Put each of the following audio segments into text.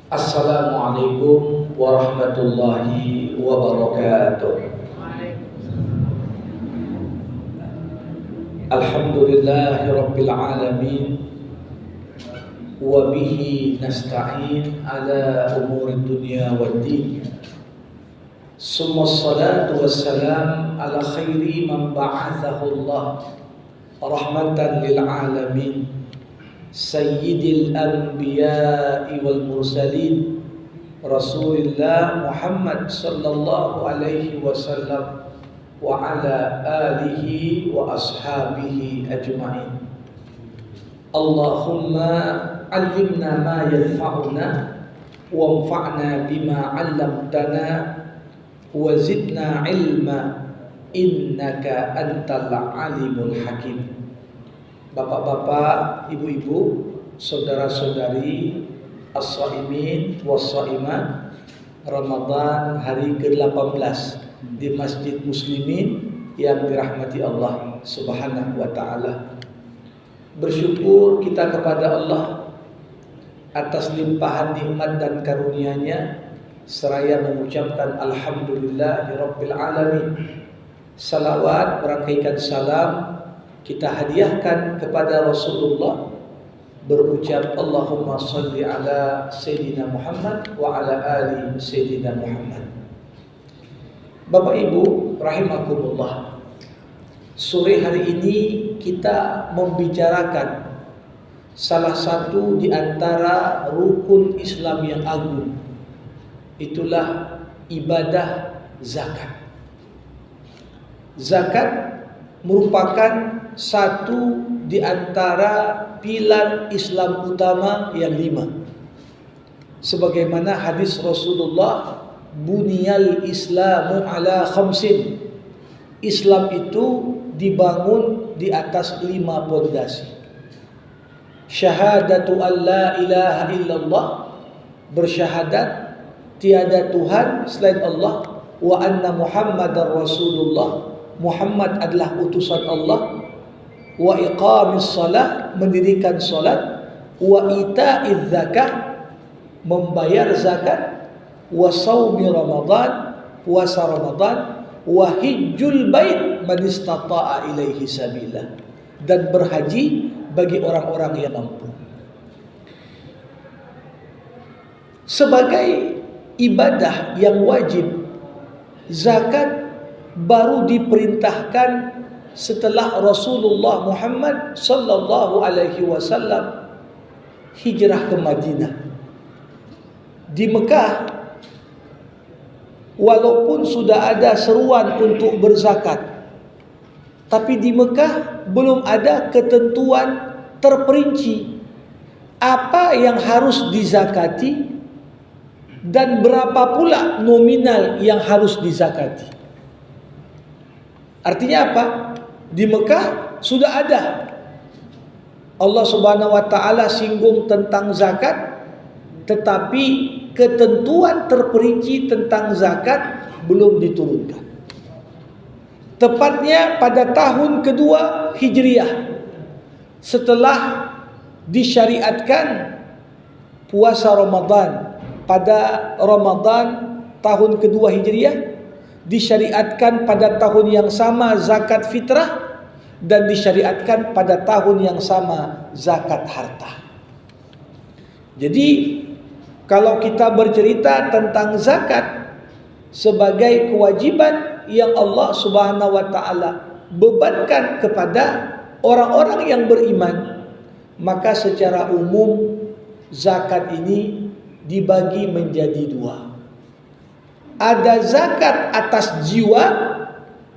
Assalamualaikum warahmatullahi wabarakatuh. Alhamdulillahi rabbil alamin. Wa bihi nasta'in ala umuri dunya waddin. Summa salatu wassalam ala khairi man ba'athahu Allah rahmatan lil alamin, Sayyidil Anbiya'i wal Mursalin, Rasulullah Muhammad sallallahu alaihi wasallam wa ala alihi wa ashabihi ajma'in. Allahumma allimna ma yanfa'una wanfa'na bima 'allamtana wa zidna ilma innaka antal alimul hakim. Bapak-bapak, ibu-ibu, saudara-saudari, as-shaimin was-shaimat, Ramadan hari ke-18 di Masjid Muslimin yang dirahmati Allah Subhanahu wa taala. Bersyukur kita kepada Allah atas limpahan nikmat dan karunia-Nya, seraya mengucapkan alhamdulillahirabbil alamin. Salawat berangkaikan salam kita hadiahkan kepada Rasulullah, berucap Allahumma salli ala Sayyidina Muhammad wa ala ali Sayyidina Muhammad. Bapak Ibu rahimakumullah, sore hari ini kita membicarakan salah satu di antara rukun Islam yang agung. Itulah ibadah zakat. Zakat merupakan satu di antara pilar Islam utama yang 5. Sebagaimana hadis Rasulullah, buniyal Islamu ala khamsin. Islam itu dibangun di atas 5 pondasi. Syahadatu an la ilaha illallah, bersyahadat tiada Tuhan selain Allah, wa anna Muhammadar Rasulullah, Muhammad adalah utusan Allah, wa iqamis salat, mendirikan salat, wa ita'iz zakah, membayar zakat, wa shaumi Ramadan, puasa Ramadan, wa hijjul bait man istata'a ilaihi sabila, dan berhaji bagi orang-orang yang mampu. Sebagai ibadah yang wajib, zakat baru diperintahkan setelah Rasulullah Muhammad sallallahu alaihi wasallam hijrah ke Madinah. Di Mekah, walaupun sudah ada seruan untuk berzakat, tapi di Mekah belum ada ketentuan terperinci apa yang harus dizakati dan berapa pula nominal yang harus dizakati. Artinya apa? Di Mekah sudah ada. Allah Subhanahu wa taala singgung tentang zakat, tetapi ketentuan terperinci tentang zakat belum diturunkan. Tepatnya pada tahun kedua Hijriah, setelah disyariatkan puasa Ramadan pada Ramadan tahun kedua Hijriah, disyariatkan pada tahun yang sama zakat fitrah, dan disyariatkan pada tahun yang sama zakat harta. Jadi kalau kita bercerita tentang zakat sebagai kewajiban yang Allah Subhanahu wa taala bebankan kepada orang-orang yang beriman, maka secara umum zakat ini dibagi menjadi 2. Ada zakat atas jiwa,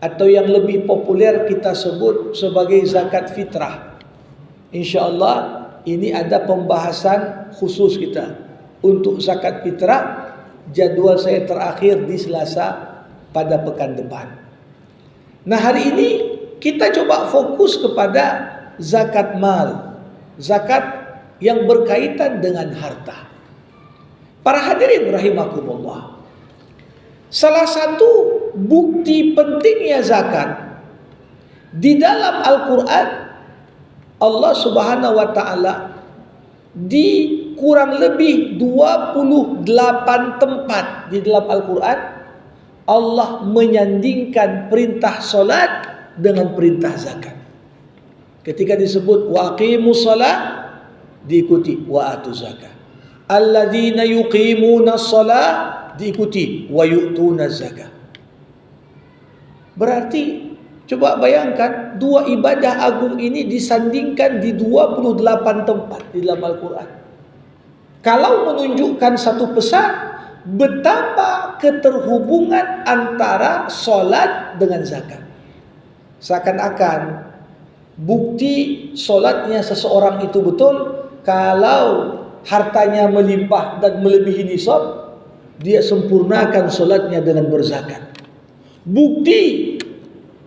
atau yang lebih populer kita sebut sebagai zakat fitrah. InsyaAllah ini ada pembahasan khusus kita untuk zakat fitrah. Jadwal saya terakhir di Selasa pada pekan depan. Nah, hari ini kita coba fokus kepada zakat mal, zakat yang berkaitan dengan harta. Para hadirin rahimakumullah, salah satu bukti pentingnya zakat di dalam Al-Quran, Allah Subhanahu wa taala di kurang lebih 28 tempat di dalam Al-Quran Allah menyandingkan perintah solat dengan perintah zakat. Ketika disebut wa aqimus shalah, diikuti wa atuz zakat. Alladzina yuqimuna shalah, diikuti wa yu'tuna zakat. Berarti coba bayangkan dua ibadah agung ini disandingkan di 28 tempat di dalam Al-Quran. Kalau menunjukkan satu pesan betapa keterhubungan antara solat dengan zakat. Seakan-akan bukti solatnya seseorang itu betul kalau hartanya melimpah dan melebihi nisab, dia sempurnakan solatnya dengan berzakat. Bukti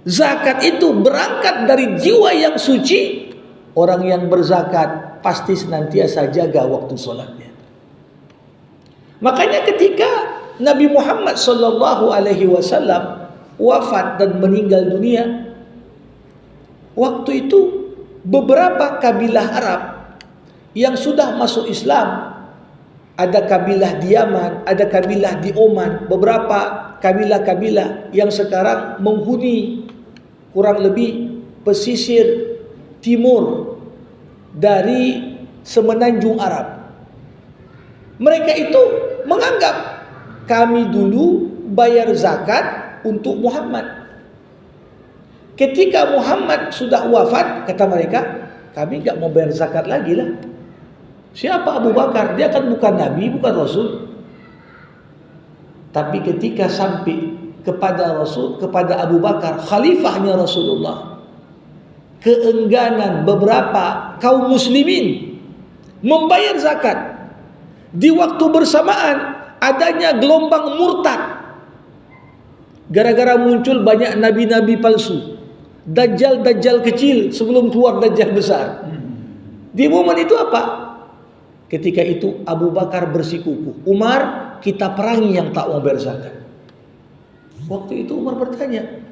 zakat itu berangkat dari jiwa yang suci, orang yang berzakat pasti senantiasa jaga waktu solatnya. Makanya ketika Nabi Muhammad SAW wafat dan meninggal dunia, waktu itu beberapa kabilah Arab yang sudah masuk Islam, ada kabilah di Yaman, ada kabilah di Oman, beberapa kabilah-kabilah yang sekarang menghuni kurang lebih pesisir timur dari semenanjung Arab. Mereka itu menganggap kami dulu bayar zakat untuk Muhammad. Ketika Muhammad sudah wafat, kata mereka, kami enggak mau bayar zakat lagi lah. Siapa Abu Bakar? Dia kan bukan Nabi, bukan Rasul. Tapi ketika sampai kepada Rasul, kepada Abu Bakar, khalifahnya Rasulullah, keengganan beberapa kaum muslimin membayar zakat. Di waktu bersamaan adanya gelombang murtad. Gara-gara muncul banyak nabi-nabi palsu, dajjal-dajjal kecil sebelum keluar dajjal besar. Di momen itu apa? Ketika itu Abu Bakar bersikukuh, Umar, kita perangi yang tak mau bayar zakat. Waktu itu Umar bertanya,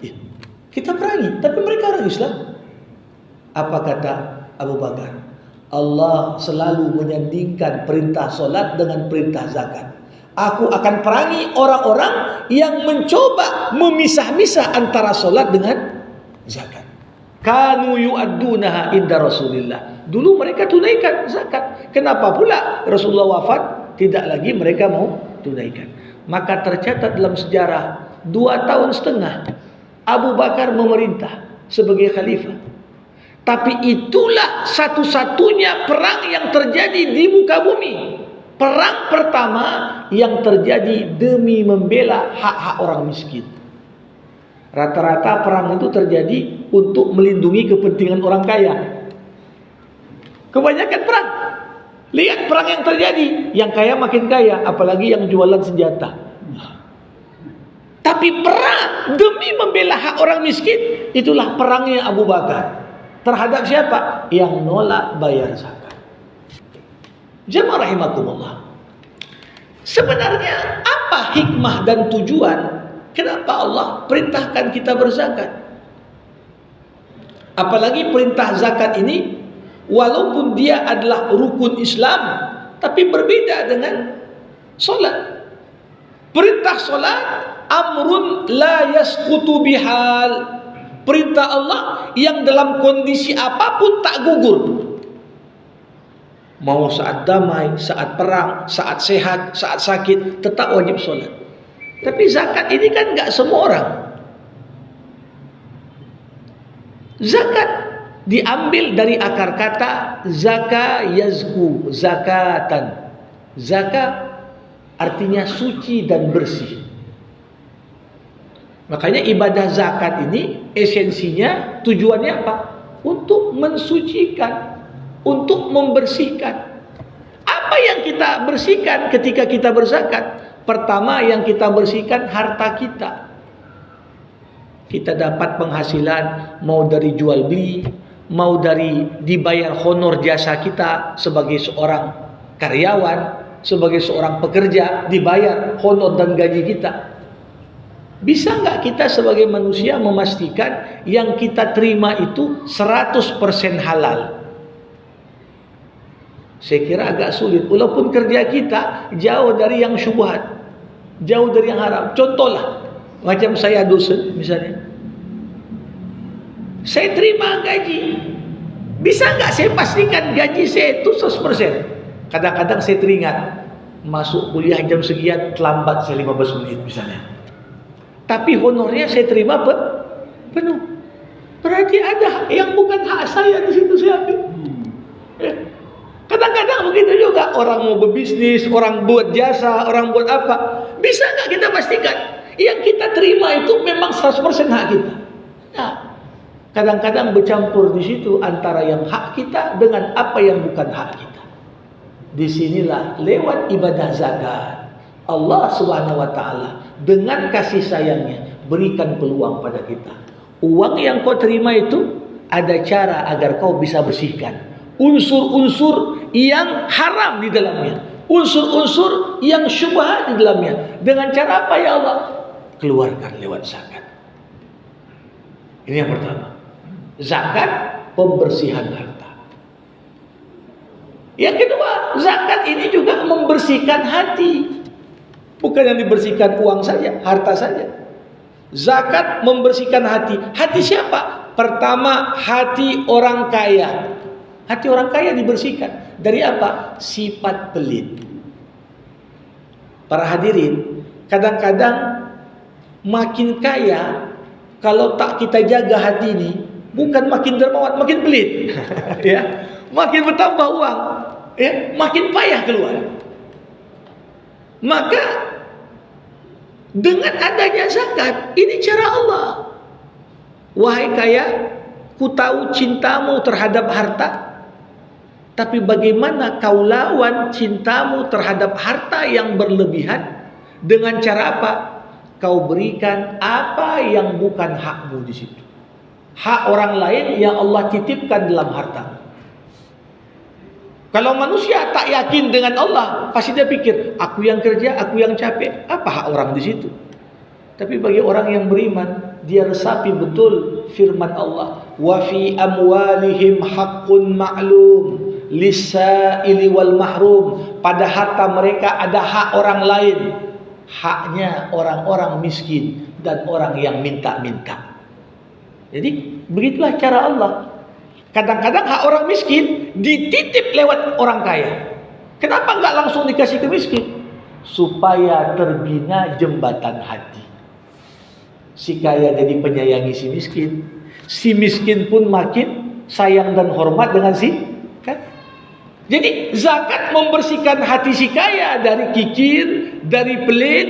kita perangi, tapi mereka orang Islam. Apa kata Abu Bakar? Allah selalu menyandingkan perintah solat dengan perintah zakat. Aku akan perangi orang-orang yang mencoba memisah-misah antara solat dengan zakat. Kanu yu'addunaha inda Rasulillah. Dulu mereka tunaikan zakat. Kenapa pula Rasulullah wafat tidak lagi mereka mau tunaikan? Maka tercatat dalam sejarah 2 tahun setengah Abu Bakar memerintah sebagai khalifah. Tapi itulah satu-satunya perang yang terjadi di muka bumi. Perang pertama yang terjadi demi membela hak-hak orang miskin. Rata-rata perang itu terjadi untuk melindungi kepentingan orang kaya. Kebanyakan perang. Lihat perang yang terjadi, yang kaya makin kaya, apalagi yang jualan senjata. Tapi perang demi membela hak orang miskin, itulah perangnya Abu Bakar. Terhadap siapa? Yang nolak bayar zakat. Jemaah rahimakumullah. Sebenarnya apa hikmah dan tujuan kenapa Allah perintahkan kita berzakat? Apalagi perintah zakat ini, walaupun dia adalah rukun Islam, tapi berbeda dengan solat. Perintah solat amrun la yasqutu bihal. Perintah Allah yang dalam kondisi apapun tak gugur. Mau saat damai, saat perang, saat sehat, saat sakit, tetap wajib sholat. Tapi zakat ini kan gak semua orang. Zakat diambil dari akar kata zaka yazku, zakatan. Zaka artinya suci dan bersih. Makanya ibadah zakat ini esensinya, tujuannya apa? Untuk mensucikan, untuk membersihkan. Apa yang kita bersihkan ketika kita berzakat? Pertama yang kita bersihkan harta kita. Kita dapat penghasilan mau dari jual beli, mau dari dibayar honor jasa kita sebagai seorang karyawan, sebagai seorang pekerja, dibayar honor dan gaji kita. Bisa nggak kita sebagai manusia memastikan yang kita terima itu 100% halal? Saya kira agak sulit. Walaupun kerja kita jauh dari yang syubhat, jauh dari yang haram. Contohlah, macam saya dosen misalnya. Saya terima gaji. Bisa nggak saya pastikan gaji saya itu 100%? Kadang-kadang saya teringat, masuk kuliah jam sekian, terlambat saya 15 menit misalnya. Tapi honornya saya terima penuh. Berarti ada yang bukan hak saya di situ saya ambil. Kadang-kadang begitu juga, orang mau berbisnis, orang buat jasa, orang buat apa. Bisa nggak kita pastikan yang kita terima itu memang 100% hak kita? Nah, kadang-kadang bercampur di situ antara yang hak kita dengan apa yang bukan hak kita. Disinilah lewat ibadah zakat Allah Subhanahu wa taala dengan kasih sayangnya berikan peluang pada kita. Uang yang kau terima itu ada cara agar kau bisa bersihkan unsur-unsur yang haram di dalamnya, unsur-unsur yang syubhat di dalamnya. Dengan cara apa ya Allah? Keluarkan lewat zakat. Ini yang pertama. Zakat pembersihan harta. Yang kedua, zakat ini juga membersihkan hati. Bukan yang dibersihkan uang saja, harta saja. Zakat membersihkan hati. Hati siapa? Pertama, hati orang kaya. Hati orang kaya dibersihkan. Dari apa? Sifat pelit. Para hadirin, kadang-kadang makin kaya, kalau tak kita jaga hati ini, bukan makin dermawan, makin pelit. Ya, makin bertambah uang, ya, makin payah keluar. Maka dengan adanya zakat, ini cara Allah. Wahai kaya, ku tahu cintamu terhadap harta, tapi bagaimana kau lawan cintamu terhadap harta yang berlebihan? Dengan cara apa? Kau berikan apa yang bukan hakmu di situ. Hak orang lain yang Allah titipkan dalam harta. Kalau manusia tak yakin dengan Allah, pasti dia pikir, aku yang kerja, aku yang capek, apa hak orang di situ? Tapi bagi orang yang beriman, dia resapi betul firman Allah, wa fi amwalihim haqqun ma'lum lis-sa'ili wal mahrum. Pada harta mereka ada hak orang lain, haknya orang-orang miskin dan orang yang minta-minta. Jadi begitulah cara Allah. Kadang-kadang hak orang miskin dititip lewat orang kaya. Kenapa enggak langsung dikasih ke miskin? Supaya terbina jembatan hati. Si kaya jadi penyayangi si miskin. Si miskin pun makin sayang dan hormat dengan si kaya. Jadi zakat membersihkan hati si kaya dari kikir, dari pelit,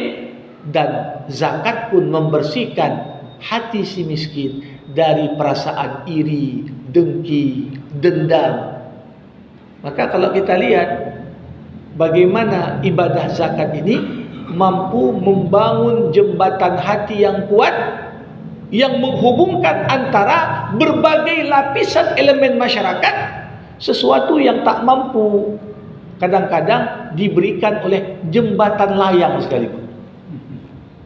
dan zakat pun membersihkan hati si miskin dari perasaan iri, dengki, dendam. Maka kalau kita lihat bagaimana ibadah zakat ini mampu membangun jembatan hati yang kuat yang menghubungkan antara berbagai lapisan elemen masyarakat, sesuatu yang tak mampu kadang-kadang diberikan oleh jembatan layang sekalipun.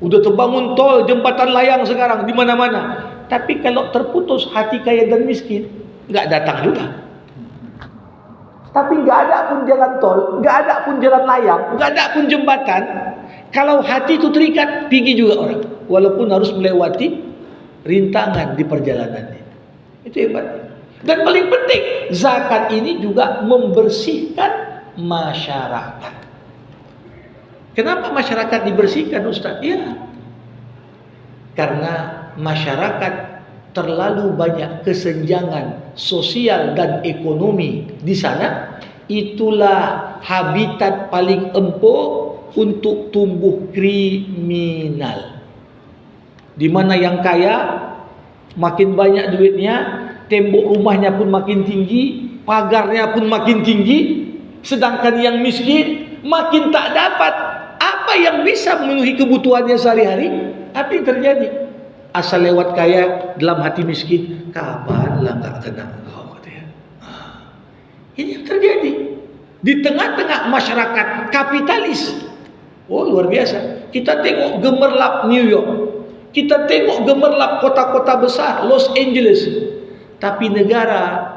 Udah terbangun tol, jembatan layang sekarang di mana-mana. Tapi kalau terputus hati kaya dan miskin, nggak datang juga. Tapi nggak ada pun jalan tol, nggak ada pun jalan layang, nggak ada pun jembatan. Kalau hati itu terikat, pergi juga orang. Walaupun harus melewati rintangan di perjalanannya. Itu hebatnya. Dan paling penting, zakat ini juga membersihkan masyarakat. Kenapa masyarakat dibersihkan, Ustaz? Ya, karena masyarakat terlalu banyak kesenjangan sosial dan ekonomi di sana. Itulah habitat paling empuk untuk tumbuh kriminal. Di mana yang kaya makin banyak duitnya, tembok rumahnya pun makin tinggi, pagarnya pun makin tinggi, sedangkan yang miskin makin tak dapat apa yang bisa memenuhi kebutuhannya sehari-hari. Apa yang terjadi? Asal lewat kaya, dalam hati miskin, kapan lah tak kena engkau. Ini yang terjadi di tengah-tengah masyarakat kapitalis. Oh, luar biasa. Kita tengok gemerlap New York, kita tengok gemerlap kota-kota besar, Los Angeles. Tapi negara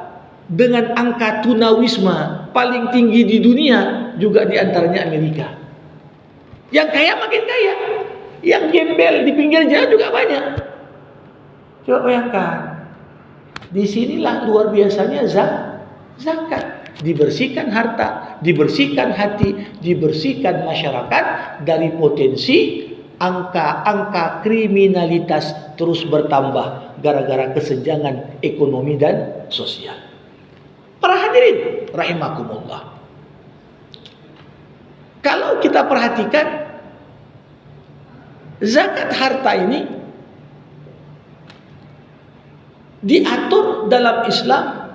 dengan angka tunawisma paling tinggi di dunia juga diantaranya Amerika. Yang kaya makin kaya, yang gembel di pinggir jalan juga banyak. Coba bayangkan, disinilah luar biasanya zakat. Dibersihkan harta, dibersihkan hati, dibersihkan masyarakat dari potensi angka-angka kriminalitas terus bertambah gara-gara kesenjangan ekonomi dan sosial. Para hadirin rahimakumullah. Kalau kita perhatikan zakat harta ini diatur dalam Islam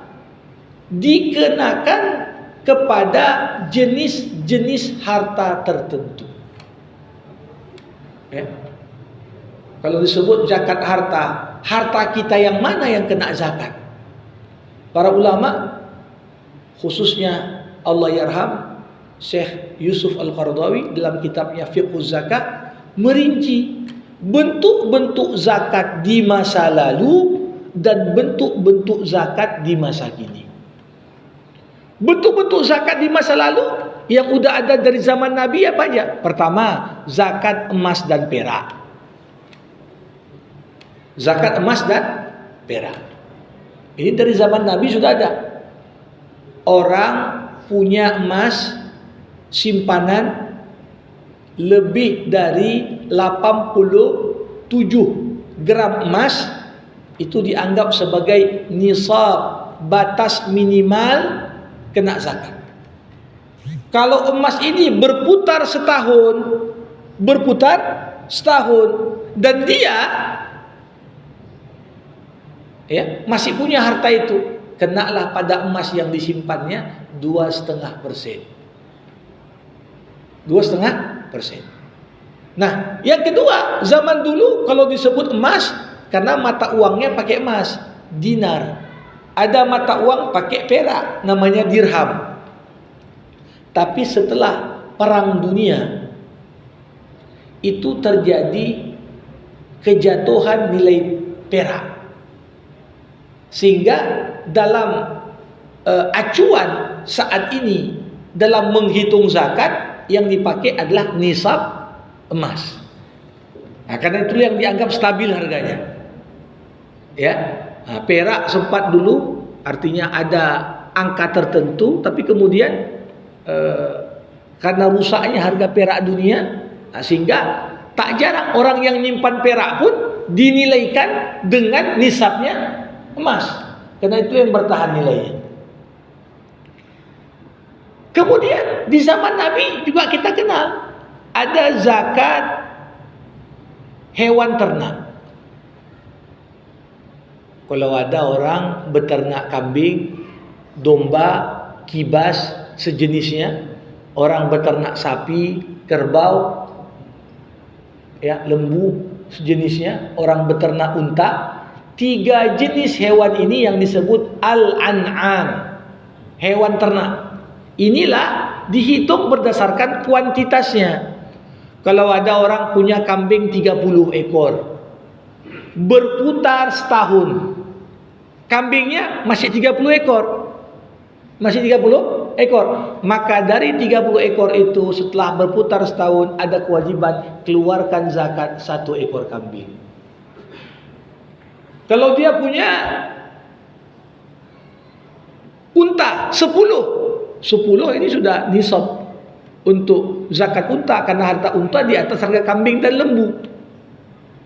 dikenakan kepada jenis-jenis harta tertentu. Ya. Kalau disebut zakat harta kita yang mana yang kena zakat? Para ulama, khususnya Allah yarham Syekh Yusuf Al-Qaradawi dalam kitabnya Fiqhuz Zakat merinci bentuk-bentuk zakat di masa lalu dan bentuk-bentuk zakat di masa kini. Bentuk-bentuk zakat di masa lalu yang udah ada dari zaman Nabi apa aja? Pertama, zakat emas dan perak. Zakat emas dan perak. Ini dari zaman Nabi sudah ada. Orang punya emas simpanan lebih dari 87 gram emas itu dianggap sebagai nisab, batas minimal kena zakat. Kalau emas ini berputar setahun dan dia masih punya harta itu, kenalah pada emas yang disimpannya 2,5%. 2,5%. Nah, yang kedua, zaman dulu kalau disebut emas karena mata uangnya pakai emas, dinar. Ada mata uang pakai perak, namanya dirham. Tapi setelah Perang Dunia itu terjadi kejatuhan nilai perak, sehingga dalam acuan saat ini dalam menghitung zakat yang dipakai adalah nisab emas. Nah, karena itu yang dianggap stabil harganya. Ya, nah, perak sempat dulu artinya ada angka tertentu, tapi kemudian karena rusaknya harga perak dunia, nah, sehingga tak jarang orang yang nyimpan perak pun dinilaikan dengan nisabnya emas, karena itu yang bertahan nilainya. Kemudian di zaman Nabi juga kita kenal ada zakat hewan ternak. Kalau ada orang beternak kambing, domba, kibas, sejenisnya, orang beternak sapi, kerbau, ya, lembu, sejenisnya, orang beternak unta, 3 jenis hewan ini yang disebut al-an'am, hewan ternak. Inilah dihitung berdasarkan kuantitasnya. Kalau ada orang punya kambing 30 ekor, berputar setahun, kambingnya masih 30 ekor, maka dari 30 ekor itu setelah berputar setahun ada kewajiban keluarkan zakat 1 ekor kambing. Kalau dia punya unta 10 ini sudah nisab untuk zakat unta, karena harta unta di atas harga kambing dan lembu.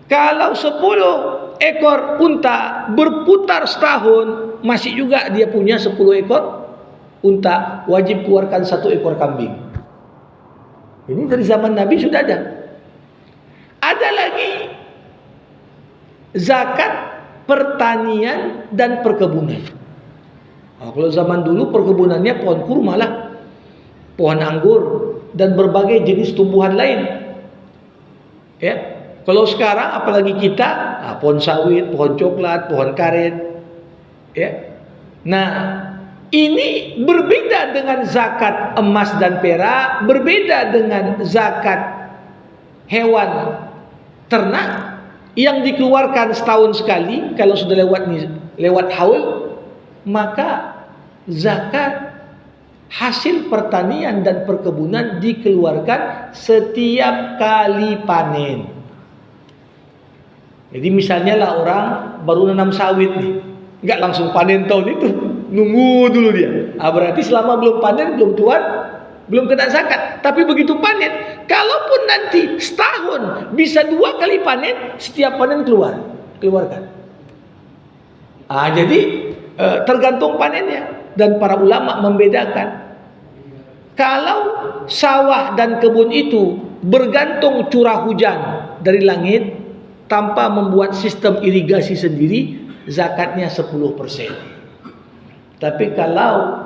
Kalau 10 ekor unta berputar setahun, masih juga dia punya 10 ekor unta, wajib keluarkan 1 ekor kambing. Ini dari zaman Nabi sudah ada. Ada lagi zakat pertanian dan perkebunan. Nah, kalau zaman dulu perkebunannya pohon kurma lah, pohon anggur dan berbagai jenis tumbuhan lain. Ya. Kalau sekarang apalagi kita, pohon sawit, pohon coklat, pohon karet, ya. Nah, ini berbeda dengan zakat emas dan perak, berbeda dengan zakat hewan ternak yang dikeluarkan setahun sekali. Kalau sudah lewat haul, maka zakat hasil pertanian dan perkebunan dikeluarkan setiap kali panen. Jadi misalnya lah orang baru nanam sawit nih, nggak langsung panen tahun itu, nunggu dulu dia. Berarti selama belum panen, belum keluar, belum kena zakat. Tapi begitu panen, kalaupun nanti setahun bisa 2 kali panen, setiap panen keluarkan. Jadi tergantung panennya. Dan para ulama membedakan, kalau sawah dan kebun itu bergantung curah hujan dari langit tanpa membuat sistem irigasi sendiri, zakatnya 10%. Tapi kalau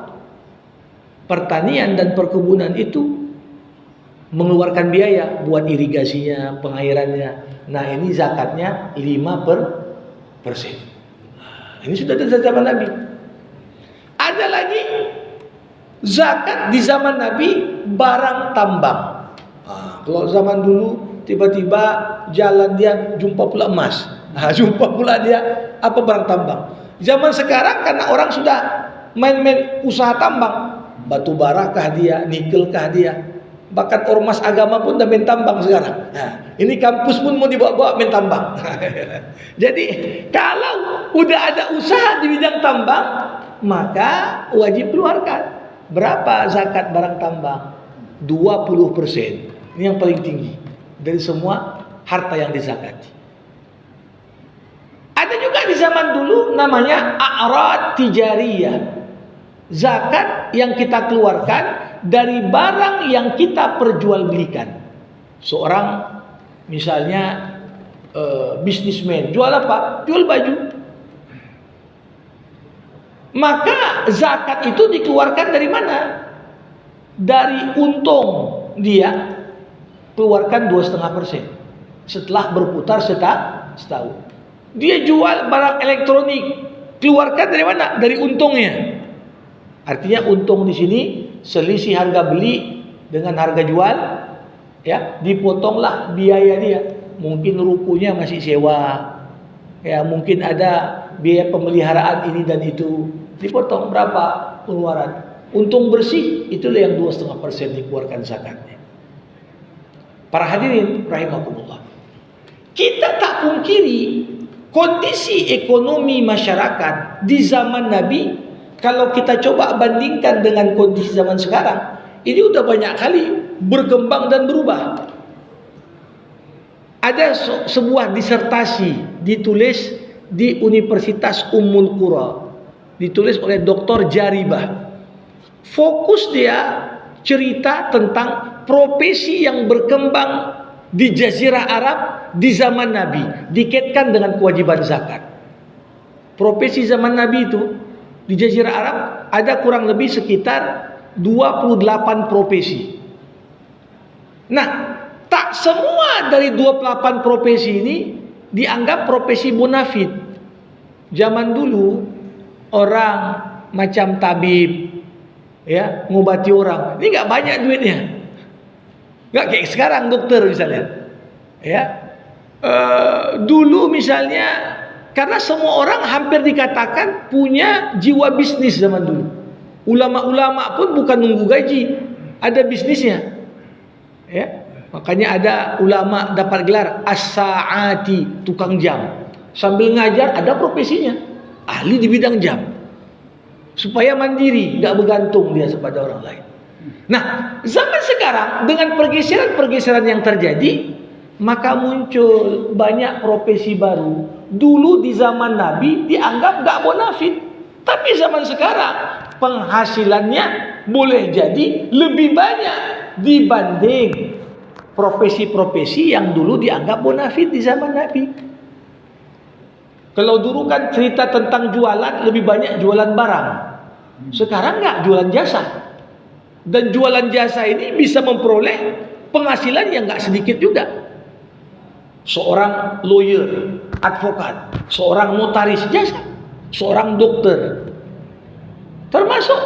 pertanian dan perkebunan itu mengeluarkan biaya buat irigasinya, pengairannya, nah ini zakatnya 5%. Ini sudah dari zaman Nabi. Ada lagi zakat di zaman Nabi barang tambang. Kalau zaman dulu tiba-tiba jalan dia jumpa pula emas, jumpa pula dia barang tambang. Zaman sekarang karena orang sudah main-main usaha tambang, batu bara kah dia, nikel kah dia, bahkan ormas agama pun udah main tambang sekarang. Ini kampus pun mau dibawa-bawa main tambang. Jadi kalau udah ada usaha di bidang tambang, maka wajib keluarkan. Berapa zakat barang tambang? 20%. Ini yang paling tinggi dari semua harta yang dizakati. Ada juga di zaman dulu namanya a'rad tijariyah. Zakat yang kita keluarkan dari barang yang kita perjualbelikan. Seorang misalnya bisnismen, jual apa? Jual baju. Maka zakat itu dikeluarkan dari mana? Dari untung dia keluarkan 2,5% setelah berputar setahun. Dia jual barang elektronik, keluarkan dari mana? Dari untungnya. Artinya untung di sini selisih harga beli dengan harga jual, ya, dipotonglah biaya dia. Mungkin rukunya masih sewa, ya, mungkin ada biaya pemeliharaan ini dan itu, dipotong berapa pengeluaran. Untung bersih itulah yang 2,5% dikeluarkan zakatnya. Para hadirin rahimakumullah, kita tak pungkiri kondisi ekonomi masyarakat di zaman Nabi, kalau kita coba bandingkan dengan kondisi zaman sekarang, ini udah banyak kali berkembang dan berubah. Ada sebuah disertasi ditulis di Universitas Ummul Qura, ditulis oleh Dr. Jaribah. Fokus dia cerita tentang profesi yang berkembang di Jazirah Arab di zaman Nabi, dikaitkan dengan kewajiban zakat. Profesi zaman Nabi itu di Jazirah Arab ada kurang lebih sekitar 28 profesi. Nah, tak semua dari 28 profesi ini dianggap profesi bonafit. Zaman dulu orang macam tabib, ya, ngobati orang, ini nggak banyak duitnya, nggak kayak sekarang dokter misalnya, ya. Dulu misalnya, karena semua orang hampir dikatakan punya jiwa bisnis zaman dulu. Ulama-ulama pun bukan nunggu gaji, ada bisnisnya, ya. Makanya ada ulama dapat gelar as-sa'ati, tukang jam. Sambil ngajar ada profesinya, ahli di bidang jam. Supaya mandiri, gak bergantung dia kepada orang lain. Nah, zaman sekarang dengan pergeseran-pergeseran yang terjadi, maka muncul banyak profesi baru. Dulu di zaman Nabi dianggap gak bonafit, tapi zaman sekarang penghasilannya boleh jadi lebih banyak dibanding profesi-profesi yang dulu dianggap bonafit di zaman Nabi. Kalau dulu kan cerita tentang jualan, lebih banyak jualan barang. Sekarang enggak, jualan jasa. Dan jualan jasa ini bisa memperoleh penghasilan yang enggak sedikit juga. Seorang lawyer, advokat, seorang notaris jasa, seorang dokter, termasuk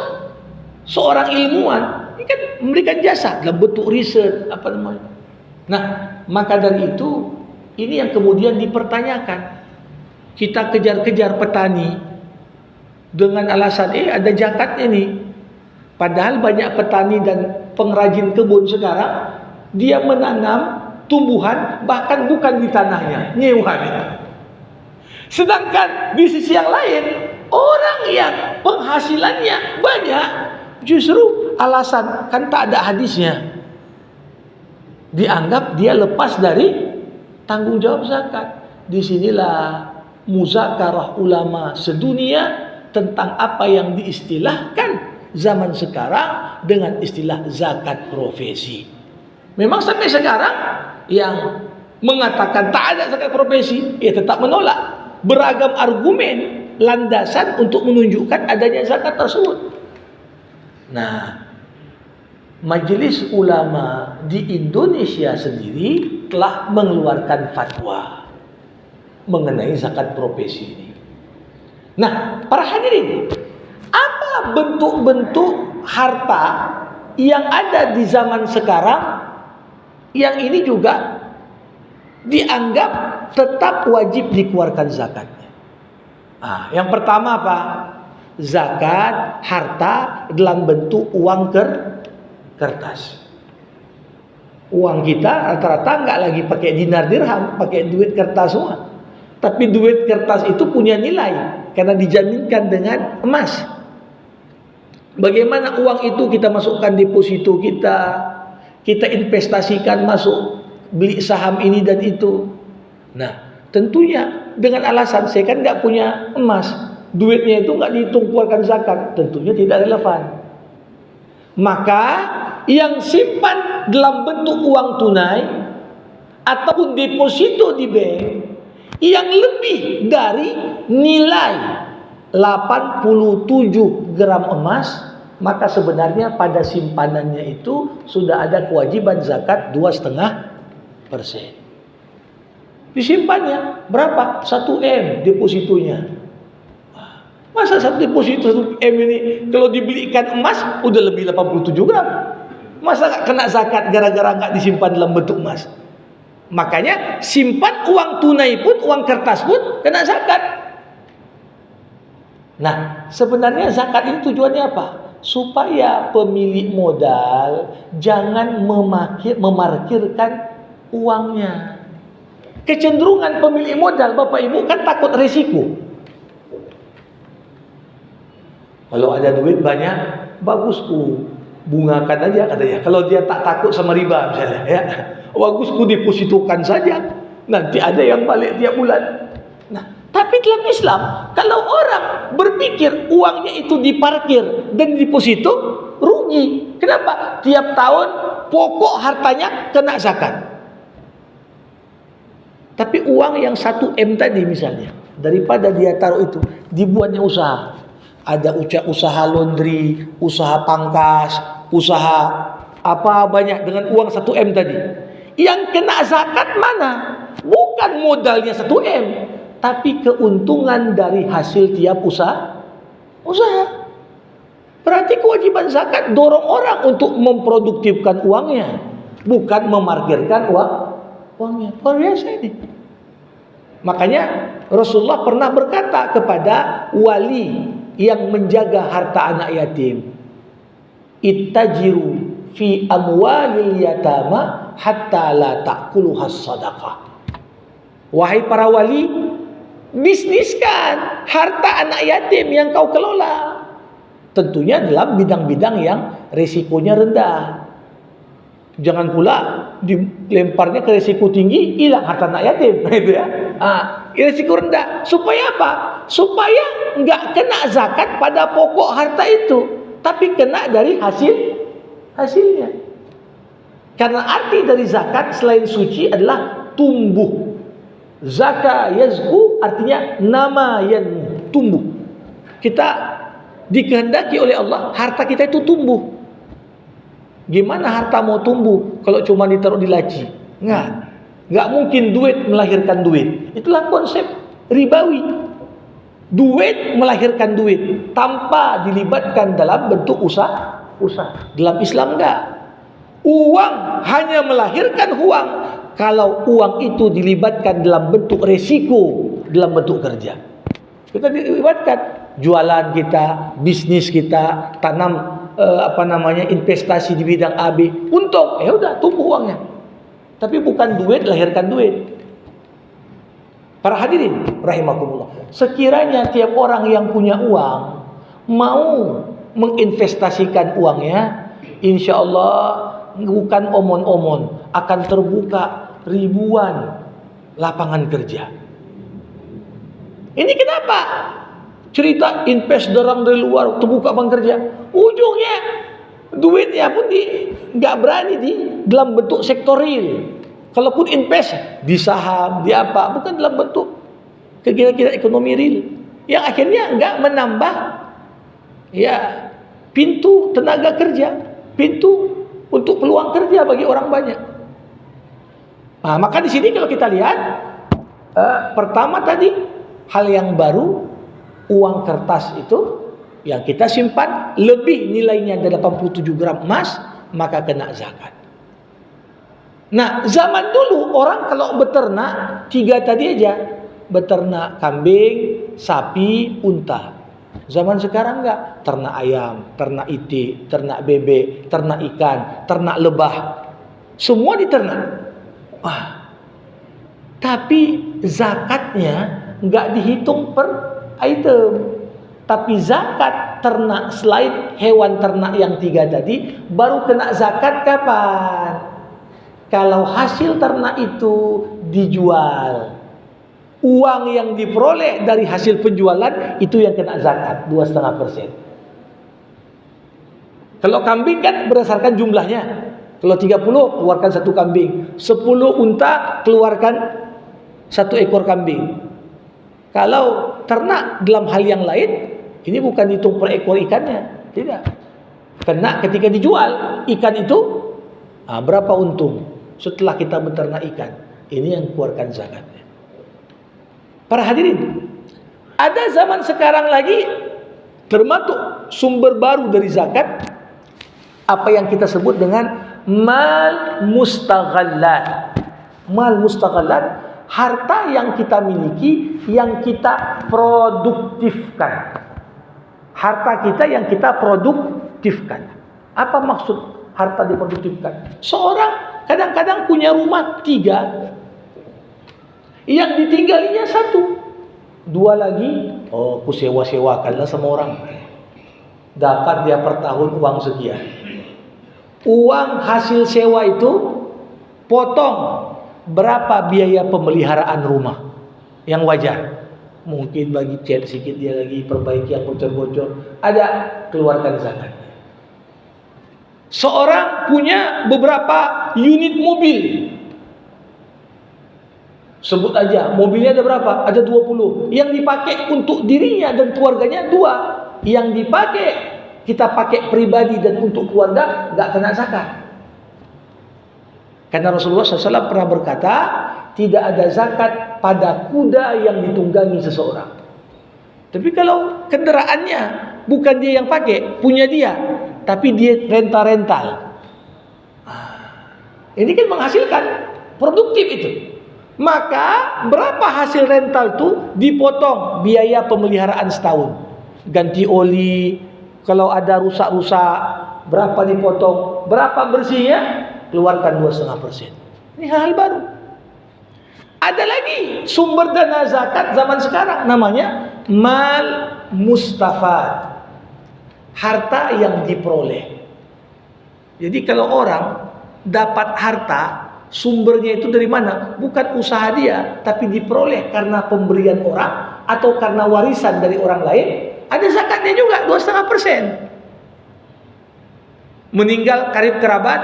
seorang ilmuwan, ini kan memberikan jasa dalam bentuk riset, apa namanya. Nah, maka dari itu, ini yang kemudian dipertanyakan. Kita kejar-kejar petani dengan alasan ada zakatnya nih. Padahal banyak petani dan pengrajin kebun sekarang, dia menanam tumbuhan bahkan bukan di tanahnya, nyewanya. Sedangkan di sisi yang lain, orang yang penghasilannya banyak, justru alasan kan tak ada hadisnya, dianggap dia lepas dari tanggung jawab zakat. Disinilah muzakarah ulama sedunia tentang apa yang diistilahkan zaman sekarang dengan istilah zakat profesi. Memang sampai sekarang yang mengatakan tak ada zakat profesi, ia tetap menolak beragam argumen landasan untuk menunjukkan adanya zakat tersebut. Nah, Majelis Ulama di Indonesia sendiri telah mengeluarkan fatwa mengenai zakat profesi ini. Nah, para hadirin, apa bentuk-bentuk harta yang ada di zaman sekarang yang ini juga dianggap tetap wajib dikeluarkan zakatnya? Yang pertama apa? Zakat harta dalam bentuk uang kertas. Uang kita rata-rata nggak lagi pakai dinar dirham, pakai duit kertas semua. Tapi duit kertas itu punya nilai karena dijaminkan dengan emas. Bagaimana uang itu kita masukkan deposito kita investasikan masuk beli saham ini dan itu. Nah, tentunya dengan alasan saya kan nggak punya emas, duitnya itu nggak dihitung keluarkan zakat, tentunya tidak relevan. Maka yang simpan dalam bentuk uang tunai ataupun deposito di bank yang lebih dari nilai 87 gram emas, maka sebenarnya pada simpanannya itu sudah ada kewajiban zakat 2,5%. Disimpannya berapa? 1 M depositonya. Masa satu deposito 1 M ini kalau dibelikan emas udah lebih 87 gram. Masa gak kena zakat gara-gara gak disimpan dalam bentuk emas? Makanya simpan uang tunai pun, uang kertas pun kena zakat. Nah, sebenarnya zakat ini tujuannya apa? Supaya pemilik modal jangan memarkirkan uangnya. Kecenderungan pemilik modal, Bapak Ibu, kan takut resiko. Kalau ada duit banyak, bagusku bungakan aja katanya. Kalau dia tak takut sama riba misalnya, ya, bagusku depositokan saja. Nanti ada yang balik tiap bulan. Nah, tapi dalam Islam, kalau orang berpikir uangnya itu diparkir dan deposito, rugi. Kenapa? Tiap tahun pokok hartanya kena zakat. Tapi uang yang 1 M tadi misalnya, daripada dia taruh itu, dibuatnya usaha. Ada usaha laundry, usaha pangkas, usaha apa banyak dengan uang 1 M tadi. Yang kena zakat mana? Bukan modalnya 1 M, tapi keuntungan dari hasil tiap usaha. Berarti kewajiban zakat dorong orang untuk memproduktifkan uangnya, bukan memarkirkan uangnya. Luar biasa ini. Makanya Rasulullah pernah berkata kepada wali yang menjaga harta anak yatim, ittajiru fi amwalil yatama hatta la ta'kuluhas sadaqah. Wahai para wali, bisniskan harta anak yatim yang kau kelola, tentunya dalam bidang-bidang yang risikonya rendah. Jangan pula dilemparnya ke risiko tinggi, hilang harta anak yatim, itu ya. Risiko rendah. Supaya apa? Supaya enggak kena zakat pada pokok harta itu, tapi kena dari hasilnya. Karena arti dari zakat selain suci adalah tumbuh. Zaka yazku artinya nama yang tumbuh. Kita dikehendaki oleh Allah harta kita itu tumbuh. Gimana harta mau tumbuh kalau cuma ditaruh di laci? Nggak mungkin duit melahirkan duit. Itulah konsep ribawi. Duit melahirkan duit tanpa dilibatkan dalam bentuk usaha. Dalam Islam enggak. Uang hanya melahirkan uang kalau uang itu dilibatkan dalam bentuk resiko, dalam bentuk kerja. Kita dilibatkan jualan kita, bisnis kita, tanam investasi di bidang A, B, untung, ya udah tumbuh uangnya. Tapi bukan duit lahirkan duit. Para hadirin rahimakumullah, sekiranya tiap orang yang punya uang mau menginvestasikan uangnya, insya Allah bukan omon-omon, akan terbuka ribuan lapangan kerja. Ini kenapa? Cerita invest orang dari luar terbuka lapangan kerja, ujungnya duitnya pun nggak berani di dalam bentuk sektor real. Kalaupun invest di saham, di apa, bukan dalam bentuk kegiatan ekonomi real, yang akhirnya nggak menambah ya pintu tenaga kerja, pintu untuk peluang kerja bagi orang banyak. Nah, maka di sini kalau kita lihat, pertama tadi hal yang baru, uang kertas itu yang kita simpan lebih nilainya dari 87 gram emas, maka kena zakat. Nah, zaman dulu orang kalau beternak 3 tadi aja, beternak kambing, sapi, unta. Zaman sekarang enggak, ternak ayam, ternak itik, ternak bebek, ternak ikan, ternak lebah, semua diternak. Tapi zakatnya enggak dihitung per item. Tapi zakat ternak selain hewan ternak yang 3 tadi baru kena zakat kapan? Kalau hasil ternak itu dijual, uang yang diperoleh dari hasil penjualan itu yang kena zakat 2,5%. Kalau kambing kan berdasarkan jumlahnya. Kalau 30 keluarkan 1 kambing, 10 unta keluarkan 1 ekor kambing. Kalau ternak dalam hal yang lain, ini bukan hitung per ekor ikannya, tidak. Karena ketika dijual ikan itu, berapa untung setelah kita beternak ikan, ini yang keluarkan zakatnya. Para hadirin, ada zaman sekarang lagi termasuk sumber baru dari zakat, apa yang kita sebut dengan mal mustaghallat. Mal mustaghallat, harta yang kita miliki, yang kita produktifkan. Harta kita yang kita produktifkan. Apa maksud harta diproduktifkan? Seorang kadang-kadang punya rumah 3, yang ditinggalinya 1, 2 lagi, aku sewa-sewakanlah sama orang. Dapat dia per tahun uang sekian. Uang hasil sewa itu potong berapa biaya pemeliharaan rumah yang wajar. Mungkin bagi cat sedikit, dia lagi perbaiki yang bocor-bocor, ada, keluarkan zakat. Seorang punya beberapa unit mobil, sebut aja mobilnya ada berapa? Ada 20. Yang dipakai untuk dirinya dan keluarganya 2. Yang dipakai kita pakai pribadi dan untuk keluarga nggak kena zakat. Karena Rasulullah SAW pernah berkata, tidak ada zakat pada kuda yang ditunggangi seseorang. Tapi kalau kendaraannya bukan dia yang pakai, punya dia, tapi dia rental. Ini kan menghasilkan, produktif itu. Maka berapa hasil rental itu dipotong biaya pemeliharaan setahun. Ganti oli, kalau ada rusak-rusak berapa dipotong, berapa bersihnya, keluarkan 2,5%. Ini hal-hal baru. Ada lagi sumber dana zakat zaman sekarang, namanya mal mustafad, harta yang diperoleh. Jadi kalau orang dapat harta, sumbernya itu dari mana? Bukan usaha dia, tapi diperoleh karena pemberian orang atau karena warisan dari orang lain, ada zakatnya juga 2,5%. Meninggal karib kerabat,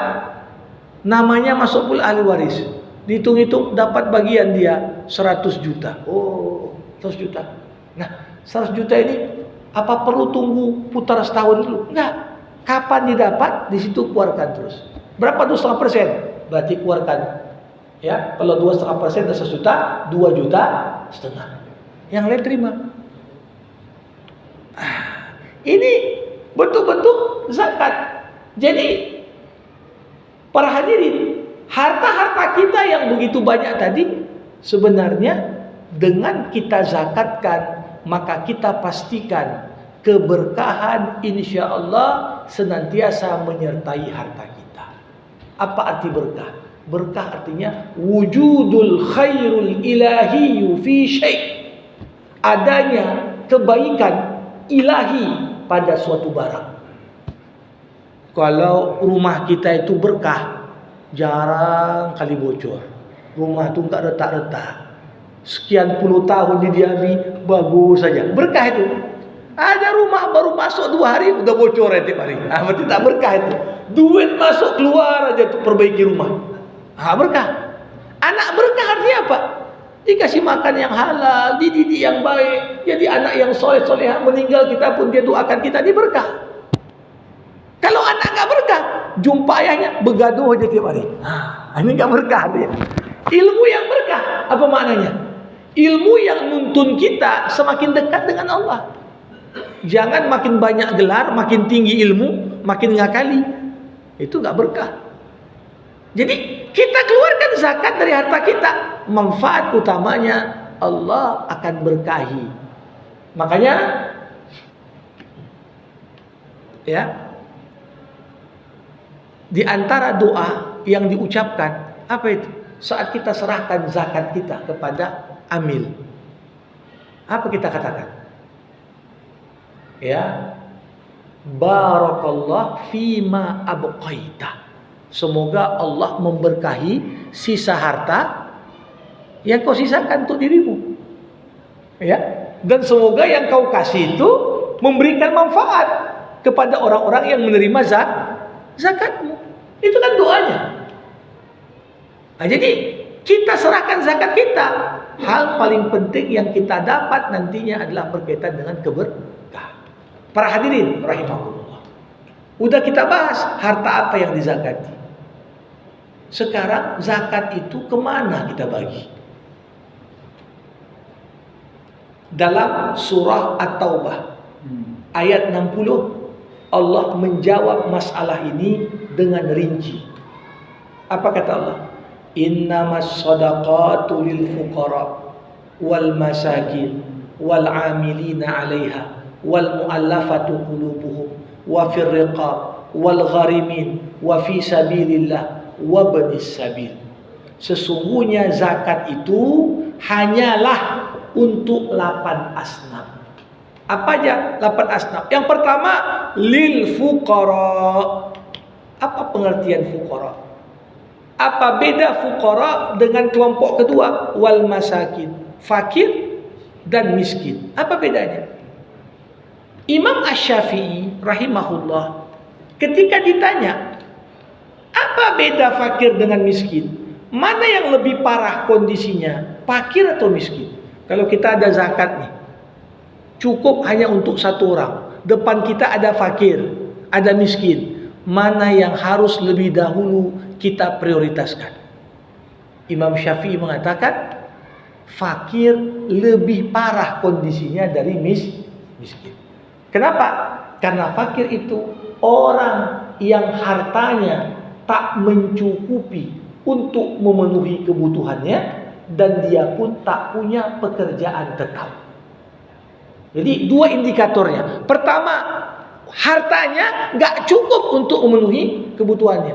namanya masuk pula ahli waris. Dihitung-hitung dapat bagian dia 100 juta. Oh, 100 juta. Nah, 100 juta ini apa perlu tunggu putar setahun dulu? Enggak. Kapan didapat, di situ keluarkan terus. Berapa 2,5%? Berarti keluarkan. Ya, kalau 2,5% dari 100 juta, 2,5 juta. Yang lain terima. Ini betul-betul zakat. Jadi para hadirin, harta-harta kita yang begitu banyak tadi, sebenarnya dengan kita zakatkan, maka kita pastikan keberkahan insya Allah senantiasa menyertai harta kita. Apa arti berkah? Berkah artinya wujudul khairul ilahiyyu fi syai'. Adanya kebaikan ilahi pada suatu barang. Kalau rumah kita itu berkah, jarang kali bocor. Rumah itu enggak retak-retak. Sekian puluh tahun didiami, bagus saja. Berkah itu. Ada rumah baru masuk 2 hari udah bocor tiap hari. Berarti tak berkah itu. Duit masuk keluar aja untuk perbaiki rumah. Berkah. Anak berkah artinya apa? Dikasih makan yang halal, dididik yang baik, jadi anak yang soleh-solehah, meninggal kita pun dia doakan kita, dia berkah. Kalau anak nggak berkah, jumpa ayahnya begaduh aja tiap hari. Ini nggak berkah dia. Ilmu yang berkah, apa maknanya? Ilmu yang nuntun kita semakin dekat dengan Allah. Jangan makin banyak gelar, makin tinggi ilmu, makin ngakali. Itu nggak berkah. Jadi kita keluarkan zakat dari harta kita, manfaat utamanya Allah akan berkahi. Makanya ya, di antara doa yang diucapkan apa itu? Saat kita serahkan zakat kita kepada amil, apa kita katakan? Ya, barakallah fima abqaita. Semoga Allah memberkahi sisa harta yang kau sisakan untuk dirimu. Ya, dan semoga yang kau kasih itu memberikan manfaat kepada orang-orang yang menerima zakatmu. Itu kan doanya. Jadi kita serahkan zakat kita. Hal paling penting yang kita dapat nantinya adalah berkaitan dengan keberkahan. Para hadirin rahimahullah, udah kita bahas harta apa yang dizakati. Sekarang zakat itu kemana kita bagi? Dalam surah At-Taubah ayat 60 Allah menjawab masalah ini dengan rinci. Apa kata Allah? Innamas shadaqatu lil fuqara wal masakin wal amilina 'alaiha wal mu'allafatu qulubuhum wa fir riqab wal gharimin wa fi sabilillah wa banis sabil. Sesungguhnya zakat itu hanyalah untuk 8 asnaf. Apa aja 8 asnaf? Yang pertama lil fuqara. Apa pengertian fuqara? Apa beda fuqara dengan kelompok kedua wal masakin? Fakir dan miskin. Apa bedanya? Imam Asy-Syafi'i rahimahullah ketika ditanya apa beda fakir dengan miskin, mana yang lebih parah kondisinya, fakir atau miskin? Kalau kita ada zakat nih, cukup hanya untuk 1 orang, depan kita ada fakir, ada miskin, mana yang harus lebih dahulu kita prioritaskan? Imam Syafi'i mengatakan fakir lebih parah kondisinya dari miskin. Kenapa? Karena fakir itu orang yang hartanya tak mencukupi untuk memenuhi kebutuhannya dan dia pun tak punya pekerjaan tetap. Jadi 2 indikatornya. Pertama, hartanya nggak cukup untuk memenuhi kebutuhannya.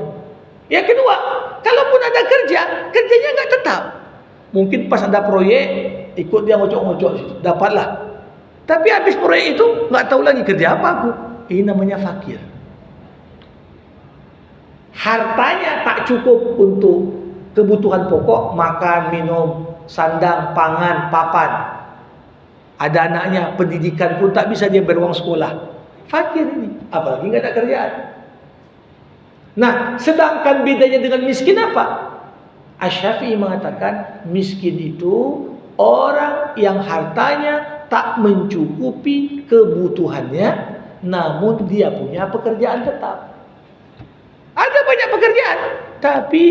Yang kedua, kalaupun ada kerja, kerjanya nggak tetap. Mungkin pas ada proyek, ikut dia ngocok-ngocok situ, dapatlah. Tapi habis proyek itu nggak tahu lagi kerja apa aku. Ini namanya fakir. Hartanya tak cukup untuk kebutuhan pokok, makan, minum, sandang, pangan, papan. Ada anaknya, pendidikan pun tak bisa dia beruang sekolah. Fakir ini, apalagi nggak ada kerjaan. Nah, sedangkan bedanya dengan miskin apa? Asy-Syafi'i mengatakan miskin itu orang yang hartanya tak mencukupi kebutuhannya, namun dia punya pekerjaan tetap. Ada banyak pekerjaan, tapi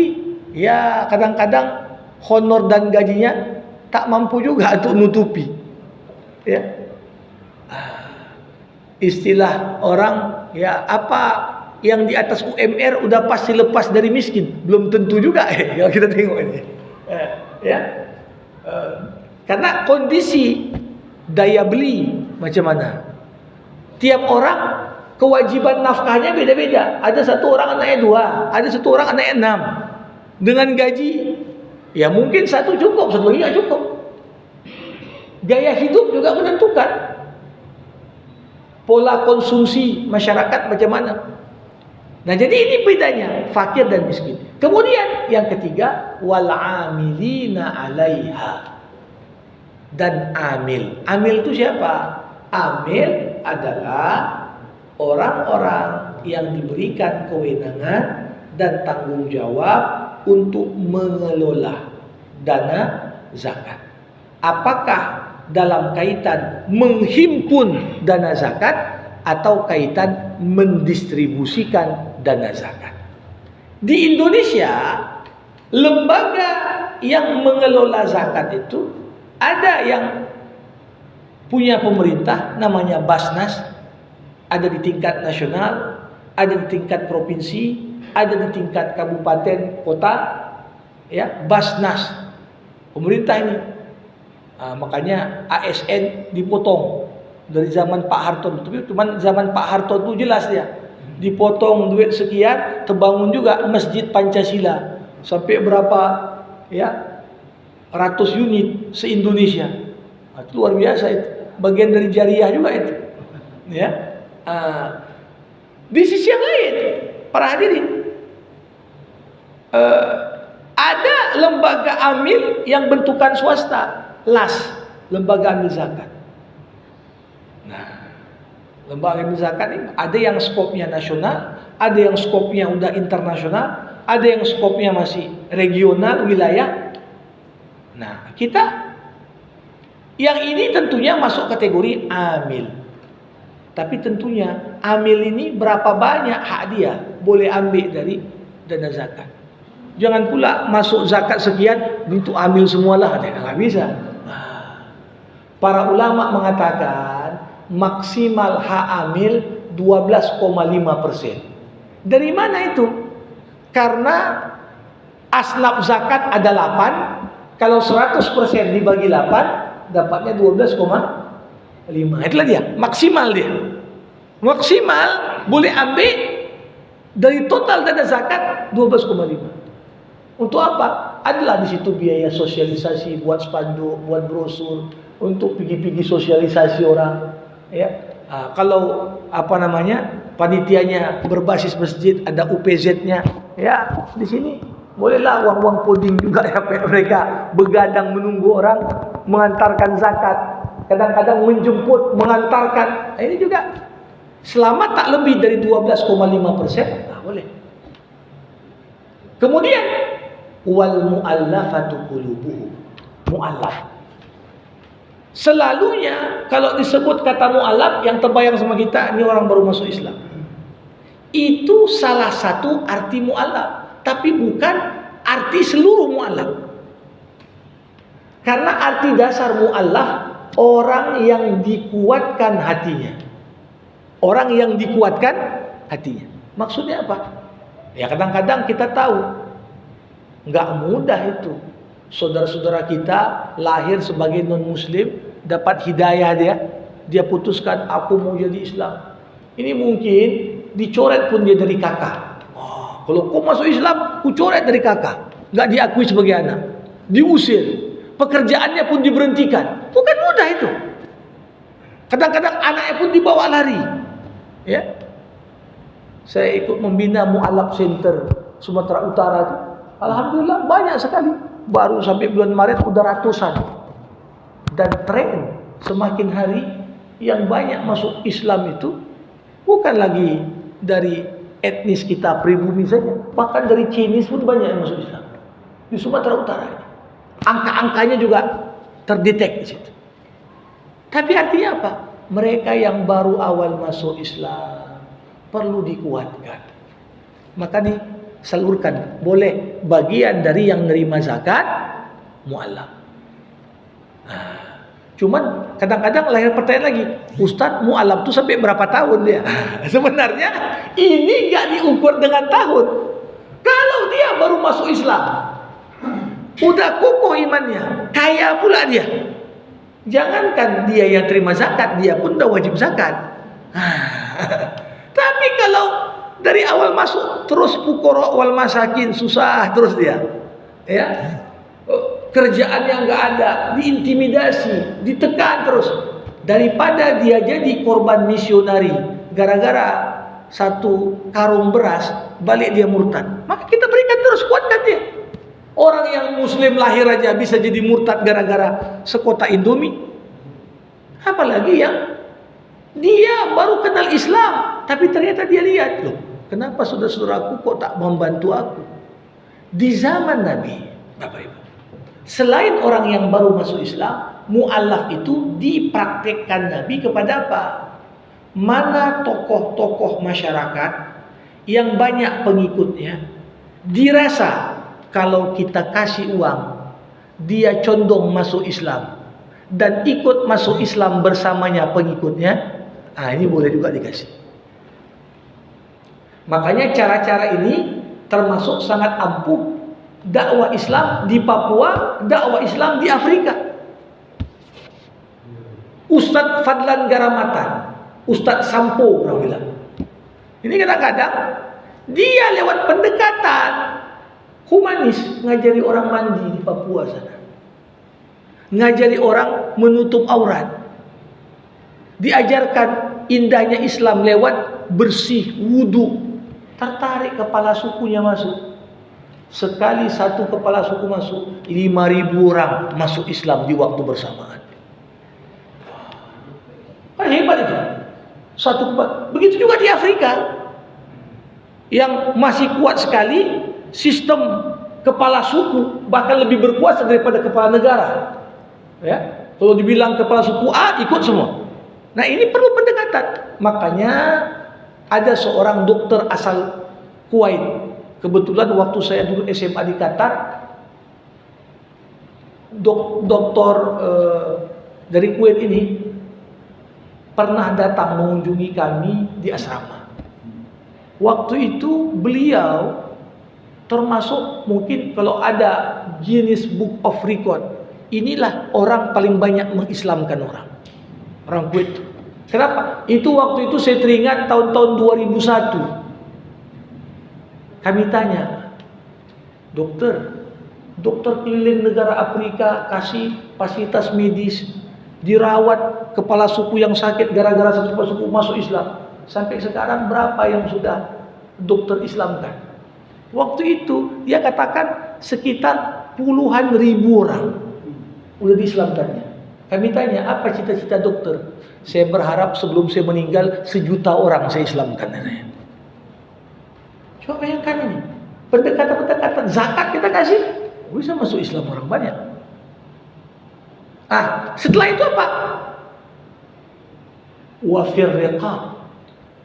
ya kadang-kadang honor dan gajinya tak mampu juga untuk nutupi. Ya, istilah orang ya apa yang di atas UMR udah pasti lepas dari miskin, belum tentu juga kalau kita tengok ini. Ya, karena kondisi daya beli macam mana. Tiap orang kewajiban nafkahnya beda-beda. Ada satu orang anaknya 2, ada satu orang anaknya 6. Dengan gaji, ya mungkin satu cukup, satu lagi nggak cukup. Gaya hidup juga menentukan pola konsumsi masyarakat macam mana. Nah, jadi ini bedanya fakir dan miskin. Kemudian yang ketiga, wal amilina 'alaiha. Dan amil. Amil itu siapa? Amil adalah orang-orang yang diberikan kewenangan dan tanggung jawab untuk mengelola dana zakat. Apakah dalam kaitan menghimpun dana zakat atau kaitan mendistribusikan dana zakat? Di Indonesia, lembaga yang mengelola zakat itu ada yang punya pemerintah, namanya Basnas, ada di tingkat nasional, ada di tingkat provinsi, ada di tingkat kabupaten, kota, ya, Basnas, pemerintah ini. Makanya ASN dipotong dari zaman Pak Harto, tapi cuma zaman Pak Harto itu jelas dia, dipotong duit sekian, terbangun juga Masjid Pancasila sampai berapa, ya, ratus unit se-Indonesia. Itu luar biasa itu. Bagian dari jariah juga itu. Ya. Di sisi yang lain, para hadirin, ada lembaga amil yang bentukan swasta, LAS, lembaga amil zakat. Nah, lembaga amil zakat ini ada yang skopnya nasional, ada yang skopnya udah internasional, ada yang skopnya masih regional, wilayah. Nah, kita yang ini tentunya masuk kategori amil. Tapi tentunya amil ini berapa banyak hak dia boleh ambil dari dana zakat. Jangan pula masuk zakat sekian itu amil semualah, nggak bisa. Para ulama mengatakan maksimal hak amil 12,5%. Dari mana itu? Karena asnaf zakat ada 8. Kalau 100% dibagi 8, dapatnya 12,5. Itulah dia, maksimal dia. Maksimal boleh ambil dari total dana zakat 12,5. Untuk apa? Adalah di situ biaya sosialisasi, buat spanduk, buat brosur, untuk pergi-pergi sosialisasi orang. Ya, kalau panitianya berbasis masjid, ada UPZ-nya. Ya, di sini bolehlah uang-uang coding juga ya, mereka begadang menunggu orang mengantarkan zakat, kadang-kadang menjemput, mengantarkan. Ini juga selama tak lebih dari 12,5%, boleh. Kemudian wal mu'allafatu qulubuhum. Mu'allaf. Selalunya kalau disebut kata mu'allaf, yang terbayang sama kita ini orang baru masuk Islam. Itu salah satu arti mu'allaf. Tapi bukan arti seluruh mu'allaf. Karena arti dasar mu'allaf, orang yang dikuatkan hatinya. Orang yang dikuatkan hatinya. Maksudnya apa? Ya kadang-kadang kita tahu nggak mudah itu. Saudara-saudara kita lahir sebagai non-muslim, dapat hidayah dia putuskan aku mau jadi Islam. Ini mungkin dicoret pun dia dari kakak. Kalau kau masuk Islam, ku coret dari kakak. Nggak diakui sebagai anak. Diusir. Pekerjaannya pun diberhentikan. Bukan mudah itu. Kadang-kadang anaknya pun dibawa lari. Ya. Saya ikut membina Mu'allaf Center Sumatera Utara itu. Alhamdulillah banyak sekali. Baru sampai bulan Maret udah ratusan. Dan tren semakin hari yang banyak masuk Islam itu bukan lagi dari etnis kita pribumi saja, bahkan dari Chinese pun banyak yang masuk Islam di Sumatera Utara. Angka-angkanya juga terdetek di situ. Tapi artinya apa? Mereka yang baru awal masuk Islam perlu dikuatkan. Maka disalurkan, boleh bagian dari yang nerima zakat mu'allaf. Cuman kadang-kadang lahir pertanyaan lagi, Ustadz mu'allaf itu sampai berapa tahun dia? Sebenarnya ini nggak diukur dengan tahun. Kalau dia baru masuk Islam, udah kokoh imannya, kaya pula dia. Jangankan dia yang terima zakat, dia pun udah wajib zakat. Dari awal masuk terus fuqara wal masakin, susah terus dia. Ya. Kerjaan yang nggak ada, diintimidasi, ditekan terus. Daripada dia jadi korban misionari gara-gara satu karung beras, balik dia murtad. Maka kita berikan terus, kuatkan dia. Orang yang muslim lahir aja bisa jadi murtad gara-gara sekotak Indomie. Apalagi yang dia baru kenal Islam, tapi ternyata dia lihat, loh, kenapa saudara-saudaraku kok tak membantu aku? Di zaman Nabi, Bapak Ibu, selain orang yang baru masuk Islam, mu'alaf itu dipraktekkan Nabi kepada apa? Mana tokoh-tokoh masyarakat yang banyak pengikutnya, dirasa kalau kita kasih uang, dia condong masuk Islam dan ikut masuk Islam bersamanya pengikutnya, ini boleh juga dikasih. Makanya cara-cara ini termasuk sangat ampuh dakwah Islam di Papua, dakwah Islam di Afrika. Ustadz Fadlan Garamatan, Ustadz Sampo orang bilang. Ini kadang-kadang dia lewat pendekatan humanis ngajari orang mandi di Papua sana. Ngajari orang menutup aurat. Diajarkan indahnya Islam lewat bersih wudu. Tertarik kepala sukunya masuk. Sekali satu kepala suku masuk, 5.000 orang masuk Islam di waktu bersamaan. Kan hebat itu. Begitu juga di Afrika. Yang masih kuat sekali sistem kepala suku, bahkan lebih berkuasa daripada kepala negara. Ya, kalau dibilang kepala suku A ikut semua. Nah, ini perlu pendekatan. Makanya ada seorang dokter asal Kuwait. Kebetulan waktu saya dulu SMA di Qatar, dokter dari Kuwait ini pernah datang mengunjungi kami di asrama. Waktu itu beliau termasuk mungkin kalau ada Guinness Book of Record, inilah orang paling banyak mengislamkan orang Kuwait. Kenapa? Itu waktu itu saya teringat tahun-tahun 2001. Kami tanya, dokter keliling negara Afrika kasih fasilitas medis, dirawat kepala suku yang sakit gara-gara satu kepala suku masuk Islam. Sampai sekarang berapa yang sudah dokter Islamkan? Waktu itu dia katakan sekitar puluhan ribu orang udah diislamkannya. Kami tanya, apa cita-cita dokter? Saya berharap sebelum saya meninggal 1 juta orang saya islamkan. Coba bayangkan ini, pendekatan-pendekatan zakat kita kasih, bisa masuk Islam orang banyak. Setelah itu apa? Wafir riqab.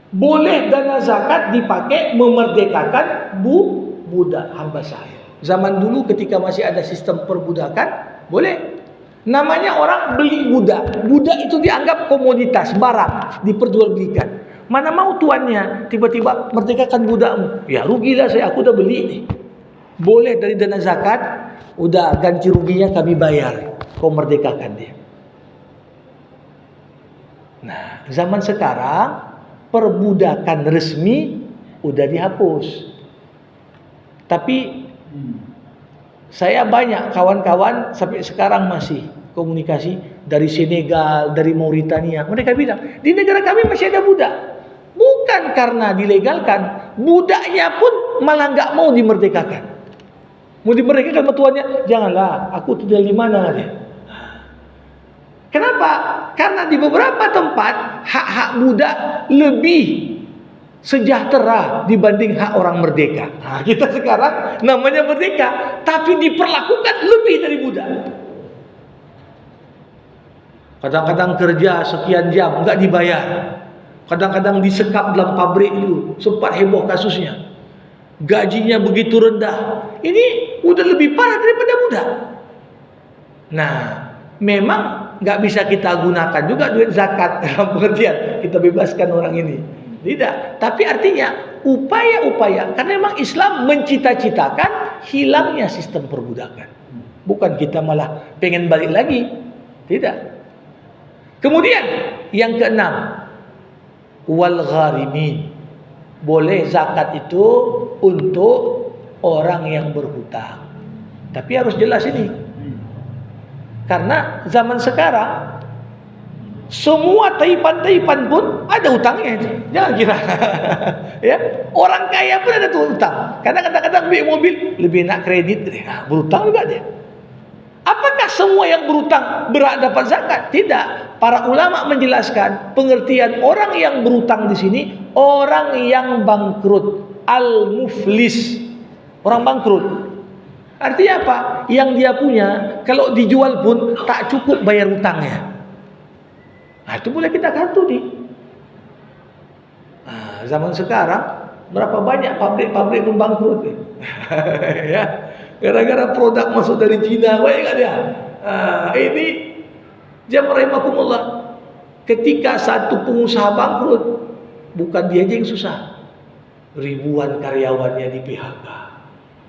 Boleh dana zakat dipakai memerdekakan budak hamba sahaya. Zaman dulu ketika masih ada sistem perbudakan, boleh. Namanya orang beli budak. Budak itu dianggap komoditas, barang, diperjualbelikan. Mana mau tuannya tiba-tiba merdekakan budakmu? Ya rugilah saya, aku udah beli nih. Boleh dari dana zakat, udah ganti ruginya kami bayar. Kau merdekakan dia. Nah, zaman sekarang perbudakan resmi udah dihapus. Tapi saya banyak kawan-kawan sampai sekarang masih komunikasi dari Senegal, dari Mauritania. Mereka bilang, di negara kami masih ada budak. Bukan karena dilegalkan, budaknya pun malah nggak mau dimerdekakan. Mau dimerdekakan sama tuannya, janganlah, aku tinggal di mana dia. Kenapa? Karena di beberapa tempat hak-hak budak lebih sejahtera dibanding hak orang merdeka. Kita sekarang namanya merdeka, tapi diperlakukan lebih dari budak. Kadang-kadang kerja sekian jam nggak dibayar. Kadang-kadang disekap dalam pabrik dulu, sempat heboh kasusnya. Gajinya begitu rendah. Ini udah lebih parah daripada budak. Nah, memang nggak bisa kita gunakan juga duit zakat dalam pengertian kita bebaskan orang ini. Tidak. Tapi artinya upaya-upaya, karena memang Islam mencita-citakan hilangnya sistem perbudakan. Bukan kita malah pengen balik lagi. Tidak. Kemudian yang keenam, wal gharimin. Boleh zakat itu untuk orang yang berhutang. Tapi harus jelas ini. Karena zaman sekarang semua taipan-taipan pun ada hutangnya. Jangan kira. Ya, orang kaya pun ada tuh hutang. Karena kadang-kadang beli mobil lebih enak kredit, berhutang juga dia. Apakah semua yang berhutang berhak dapat zakat? Tidak. Para ulama menjelaskan pengertian orang yang berhutang di sini orang yang bangkrut, al-muflis, orang bangkrut. Artinya apa? Yang dia punya kalau dijual pun tak cukup bayar hutangnya. Nah, itu boleh kita kantuni. Nah, zaman sekarang berapa banyak pabrik-pabrik pun bangkrut. Ya. Gara-gara produk masuk dari Cina, baik kan dia? Ini jamaah rahimakumullah. Ketika satu pengusaha bangkrut, bukan dia aja yang susah. Ribuan karyawannya di PHK.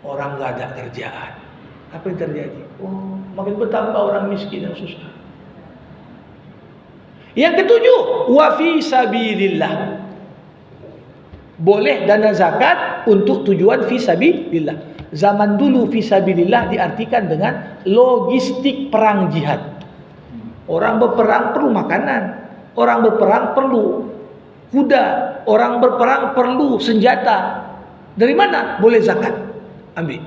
Orang nggak ada kerjaan. Apa yang terjadi? Oh, makin bertambah orang miskin yang susah. Yang ketujuh, wa fi sabilillah. Boleh dana zakat untuk tujuan fi sabilillah. Zaman dulu fisabilillah diartikan dengan logistik perang jihad. Orang berperang perlu makanan, orang berperang perlu kuda, orang berperang perlu senjata. Dari mana? Boleh zakat ambil.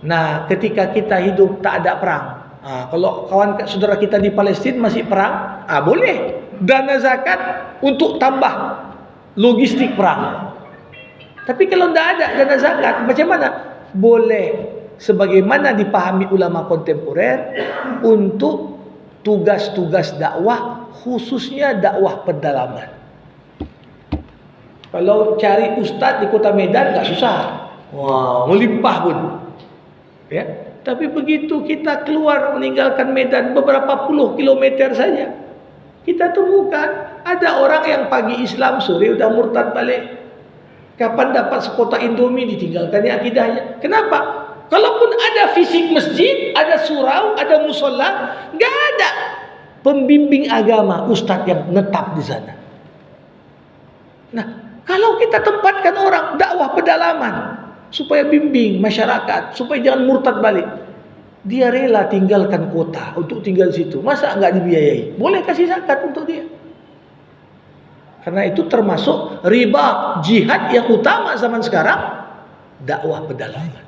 Nah, ketika kita hidup tak ada perang. Kalau kawan saudara kita di Palestina masih perang, boleh dana zakat untuk tambah logistik perang. Tapi kalau tidak ada dana zakat, macam mana? Boleh sebagaimana dipahami ulama kontemporer untuk tugas-tugas dakwah, khususnya dakwah pedalaman. Kalau cari ustadz di kota Medan nggak susah, melimpah pun. Ya, tapi begitu kita keluar meninggalkan Medan beberapa puluh kilometer saja, kita temukan ada orang yang pagi Islam, sore udah murtad balik. Kapan dapat sekota Indomie ditinggalkannya akidahnya? Kenapa? Kalaupun ada fisik masjid, ada surau, ada musola, nggak ada pembimbing agama, ustadz yang menetap di sana. Nah, kalau kita tempatkan orang dakwah pedalaman supaya bimbing masyarakat, supaya jangan murtad balik, dia rela tinggalkan kota untuk tinggal di situ. Masa nggak dibiayai? Boleh kasih zakat untuk dia. Karena itu termasuk riba jihad yang utama zaman sekarang, dakwah pedalaman.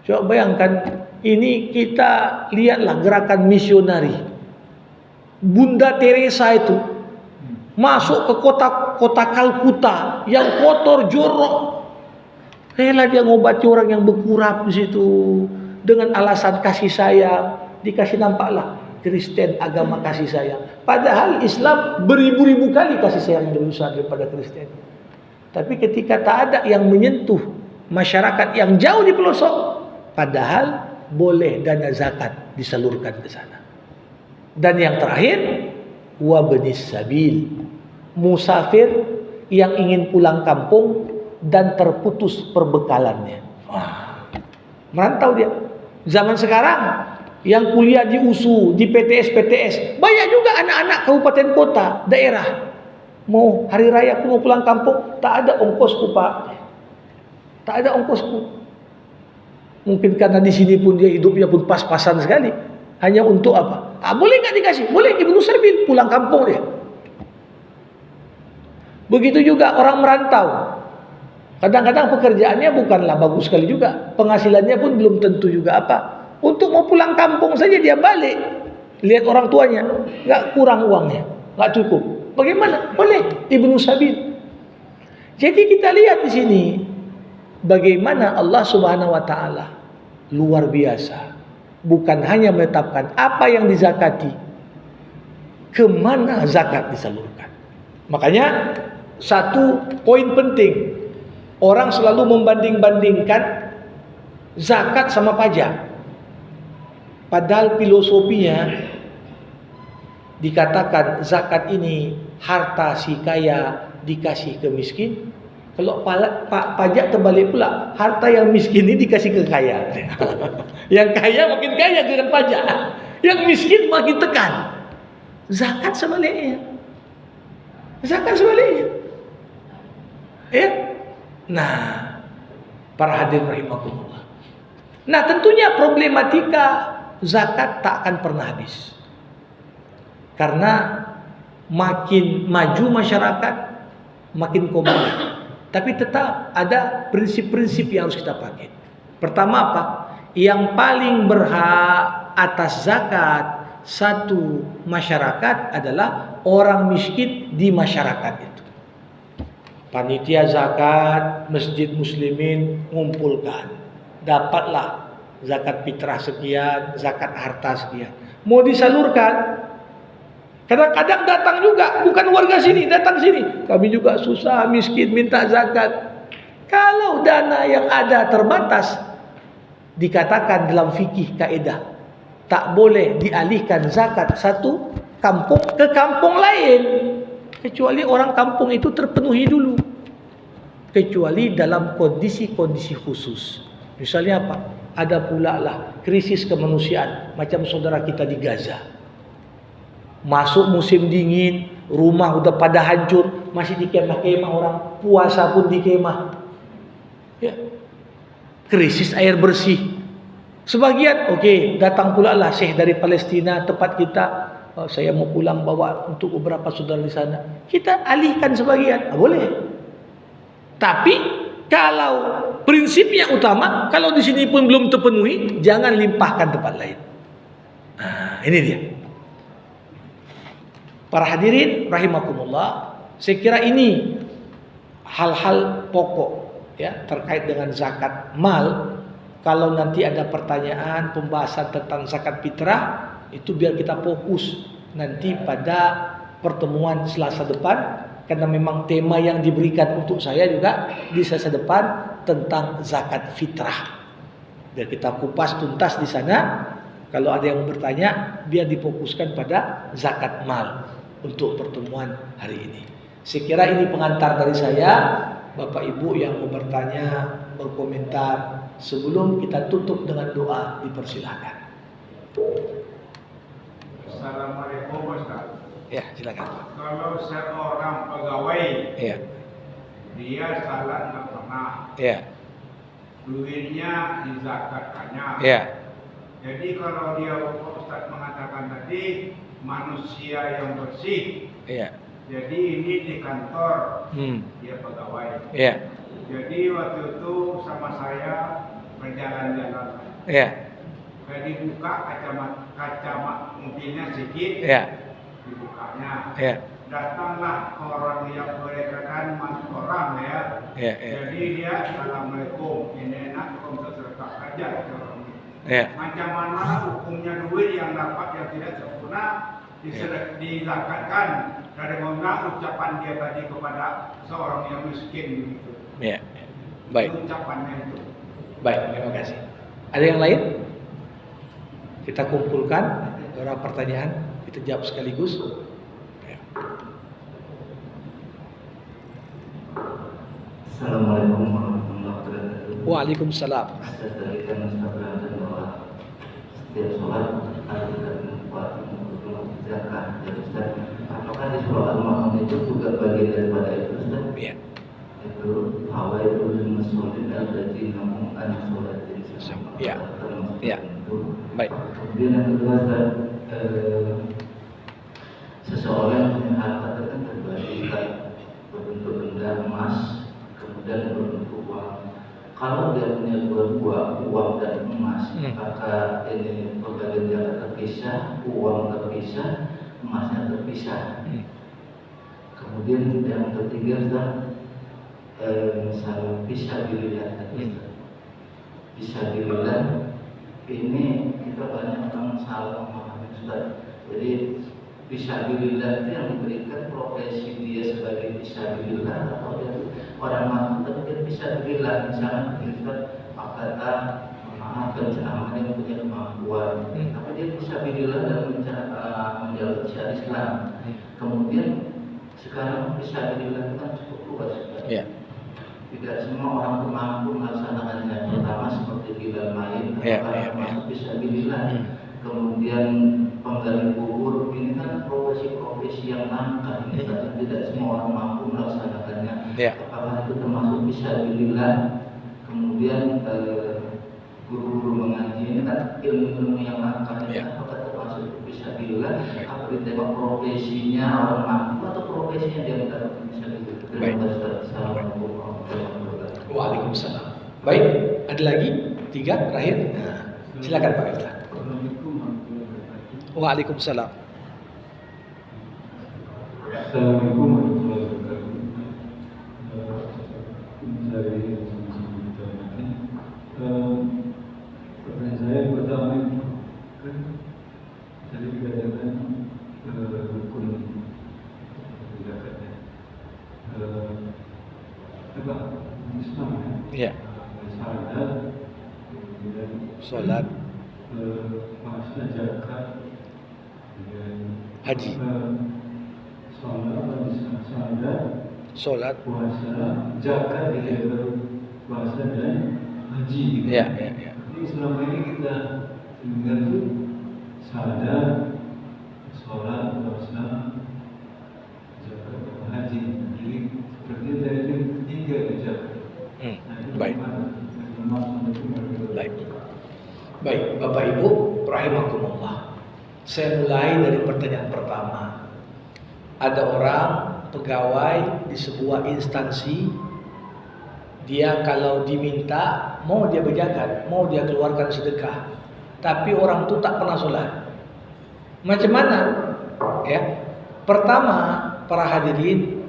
Coba bayangkan, ini kita lihatlah gerakan misionari. Bunda Teresa itu masuk ke kota Kalkuta yang kotor jorok, rela dia ngobati orang yang berkurap di situ dengan alasan kasih sayang. Dikasih nampaklah Kristen agama kasih sayang. Padahal Islam beribu-ribu kali kasih sayang lebih besar daripada Kristen. Tapi ketika tak ada yang menyentuh masyarakat yang jauh di pelosok, padahal boleh dana zakat disalurkan ke sana. Dan yang terakhir, wa benis sabil, musafir yang ingin pulang kampung dan terputus perbekalannya. Merantau dia. Zaman sekarang yang kuliah di USU, di PTS, banyak juga anak-anak kabupaten kota, daerah. Mau hari raya aku mau pulang kampung, tak ada ongkosku Pak. Tak ada ongkosku. Mungkin karena di sini pun dia hidupnya pun pas-pasan sekali. Hanya untuk apa? Boleh nggak dikasih? Boleh, Ibnu Sabil pulang kampung dia. Begitu juga orang merantau. Kadang-kadang pekerjaannya bukanlah bagus sekali juga. Penghasilannya pun belum tentu juga apa. Untuk mau pulang kampung saja dia balik, lihat orang tuanya, nggak kurang uangnya, nggak cukup. Bagaimana? Boleh Ibnu Sabil. Jadi kita lihat di sini bagaimana Allah Subhanahu Wa Taala luar biasa. Bukan hanya menetapkan apa yang dizakati, kemana zakat disalurkan. Makanya satu poin penting, orang selalu membanding-bandingkan zakat sama pajak. Padahal filosofinya dikatakan zakat ini harta si kaya dikasih ke miskin. Kalau pajak terbalik pula, harta yang miskin ini dikasih ke kaya. Yang kaya makin kaya dengan pajak, yang miskin makin tekan. Zakat sebaliknya. Zakat sebaliknya. Ya. Nah, para hadirin rahimakumullah. Nah, tentunya problematika zakat tak akan pernah habis. Karena makin maju masyarakat, makin komplain. Tapi tetap ada prinsip-prinsip yang harus kita pakai. Pertama apa? Yang paling berhak atas zakat satu masyarakat adalah orang miskin di masyarakat itu. Panitia zakat masjid muslimin ngumpulkan, dapatlah zakat fitrah sekian, zakat harta sekian, mau disalurkan. Kadang-kadang datang juga bukan warga sini, datang sini, kami juga susah miskin minta zakat. Kalau dana yang ada terbatas, dikatakan dalam fikih kaidah tak boleh dialihkan zakat satu kampung ke kampung lain kecuali orang kampung itu terpenuhi dulu, kecuali dalam kondisi-kondisi khusus. Misalnya apa? Ada pula lah krisis kemanusiaan macam saudara kita di Gaza. Masuk musim dingin, rumah udah pada hancur, masih dikemah-kemah orang, puasa pun dikemah. Ya. Krisis air bersih. Sebagian datang pula lah Syekh dari Palestina tempat kita. Saya mau pulang bawa untuk beberapa saudara di sana. Kita alihkan sebagian. Boleh. Tapi kalau prinsipnya utama, kalau di sini pun belum terpenuhi, jangan limpahkan tempat lain. Nah, ini dia. Para hadirin rahimakumullah, saya kira ini hal-hal pokok ya terkait dengan zakat mal. Kalau nanti ada pertanyaan pembahasan tentang zakat fitrah, itu biar kita fokus nanti pada pertemuan Selasa depan, karena memang tema yang diberikan untuk saya juga di Selasa depan tentang zakat fitrah. Biar kita kupas tuntas di sana. Kalau ada yang bertanya, biar difokuskan pada zakat mal untuk pertemuan hari ini. Saya kira ini pengantar dari saya. Bapak Ibu yang mau bertanya, berkomentar, sebelum kita tutup dengan doa, dipersilakan. Assalamualaikum Ustaz. Ya, silakan. Kalau seorang pegawai, Ya, dia salat nggak pernah, ya, duitnya dizakatkannya. ya, Jadi kalau dia Ustaz mengatakan tadi manusia yang bersih, ya, jadi ini di kantor dia pegawai. ya, Jadi waktu itu sama saya berjalan-jalan, ya, saya dibuka kaca mobilnya sedikit, ya, dibukanya. ya, Datanglah orang yang berkaitan orang ya. ya, Jadi dia assalamualaikum, ini enak untuk serta kerja orang ini. ya. Macam mana hukumnya duit yang dapat yang tidak sempurna dizakatkan dari mana ucapan dia tadi kepada seorang yang miskin begitu. Ya. Baik. Itu ucapannya itu. Baik, terima kasih. Ada yang lain? Kita kumpulkan beberapa pertanyaan, kita jawab sekaligus. Ya. Assalamualaikum warahmatullahi wabarakatuh. Waalaikumsalam. Saya tadi kan menyampaikan bahwa setiap sholat ada tempat untuk zakat. Jadi Ustaz, apakah di surah Al-Ma'un itu juga bagian daripada itu Ustaz? Ya. Itu hawa itu masulin al-lati namun anak sholat Ya. Ya. Baik. Kemudian yang kedua Ustaz, seseorang punya harta itu kan terbagi kan berbentuk benda emas, kemudian berbentuk uang. Kalau dia punya dua-dua uang dan emas, maka ini pembagian zakat terpisah, uang terpisah, emasnya terpisah. Kemudian yang ketiga Ustaz, misalnya fisabilillah tadi. Fisabilillah ini kita banyak orang salah memahami Ustaz. Jadi fisabilillah itu yang diberikan profesi dia sebagai fisabilillah atau dia orang mampu tapi dia fisabilillah, misalnya kita kata memaafkan ceramah yang punya kemampuan, tapi dia fisabilillah dalam menjalankan syariat Islam. Kemudian sekarang fisabilillah itu kan cukup luas Ustaz. Ya. Tidak semua orang mampu melaksanakannya. Pertama seperti bila main, masuk fisabilillah. kemudian penggali kubur, ini kan profesi-profesi yang langka, ini kan tidak semua orang mampu melaksanakannya. Ya. Apakah itu termasuk fisabilillah? Kemudian guru-guru mengaji ini kan ilmu-ilmu yang langka, ini apakah termasuk fisabilillah? Apa ditembak profesinya orang mampu atau profesinya dia mendapatkan fisabilillah? Terima kasih. Assalamualaikum warahmatullahi wabarakatuh. Waalaikumsalam. Baik, ada lagi 3 terakhir. Nah, silakan Pak Miftah. Waalaikumsalam. Assalamualaikum warahmatullahi wabarakatuh. Pertanyaan saya yang pertama itu kan tadi dikatakan rukun zakatnya apa Islam Ya. Syahadat, kemudian Salat, puasa, zakat, kemudian haji. Salat, puasa, zakat, puasa dan haji. ya. Jadi selama ini kita dengar itu syahadat, sholat, puasa, zakat, haji. Jadi seperti dari itu 3 zakat. Baik. Baik, Bapak Ibu rahimakumullah. Saya mulai dari pertanyaan pertama. Ada orang pegawai di sebuah instansi, dia kalau diminta mau dia berzakat, mau dia keluarkan sedekah, tapi orang itu tak pernah sholat. Macam mana? Ya. Pertama, para hadirin,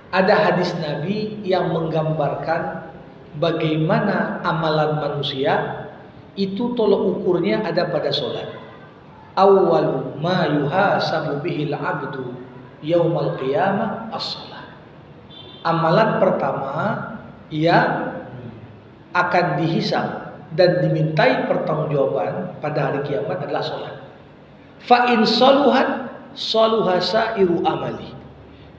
ada hadis Nabi yang menggambarkan bagaimana amalan manusia itu tolok ukurnya ada pada sholat. Awwalu ma yuhasabu bihil abdu yaumal qiyamah as-sholat. Amalan pertama yang akan dihisab dan dimintai pertanggungjawaban pada hari kiamat adalah sholat. Fa in saluhat saluha sairu amali.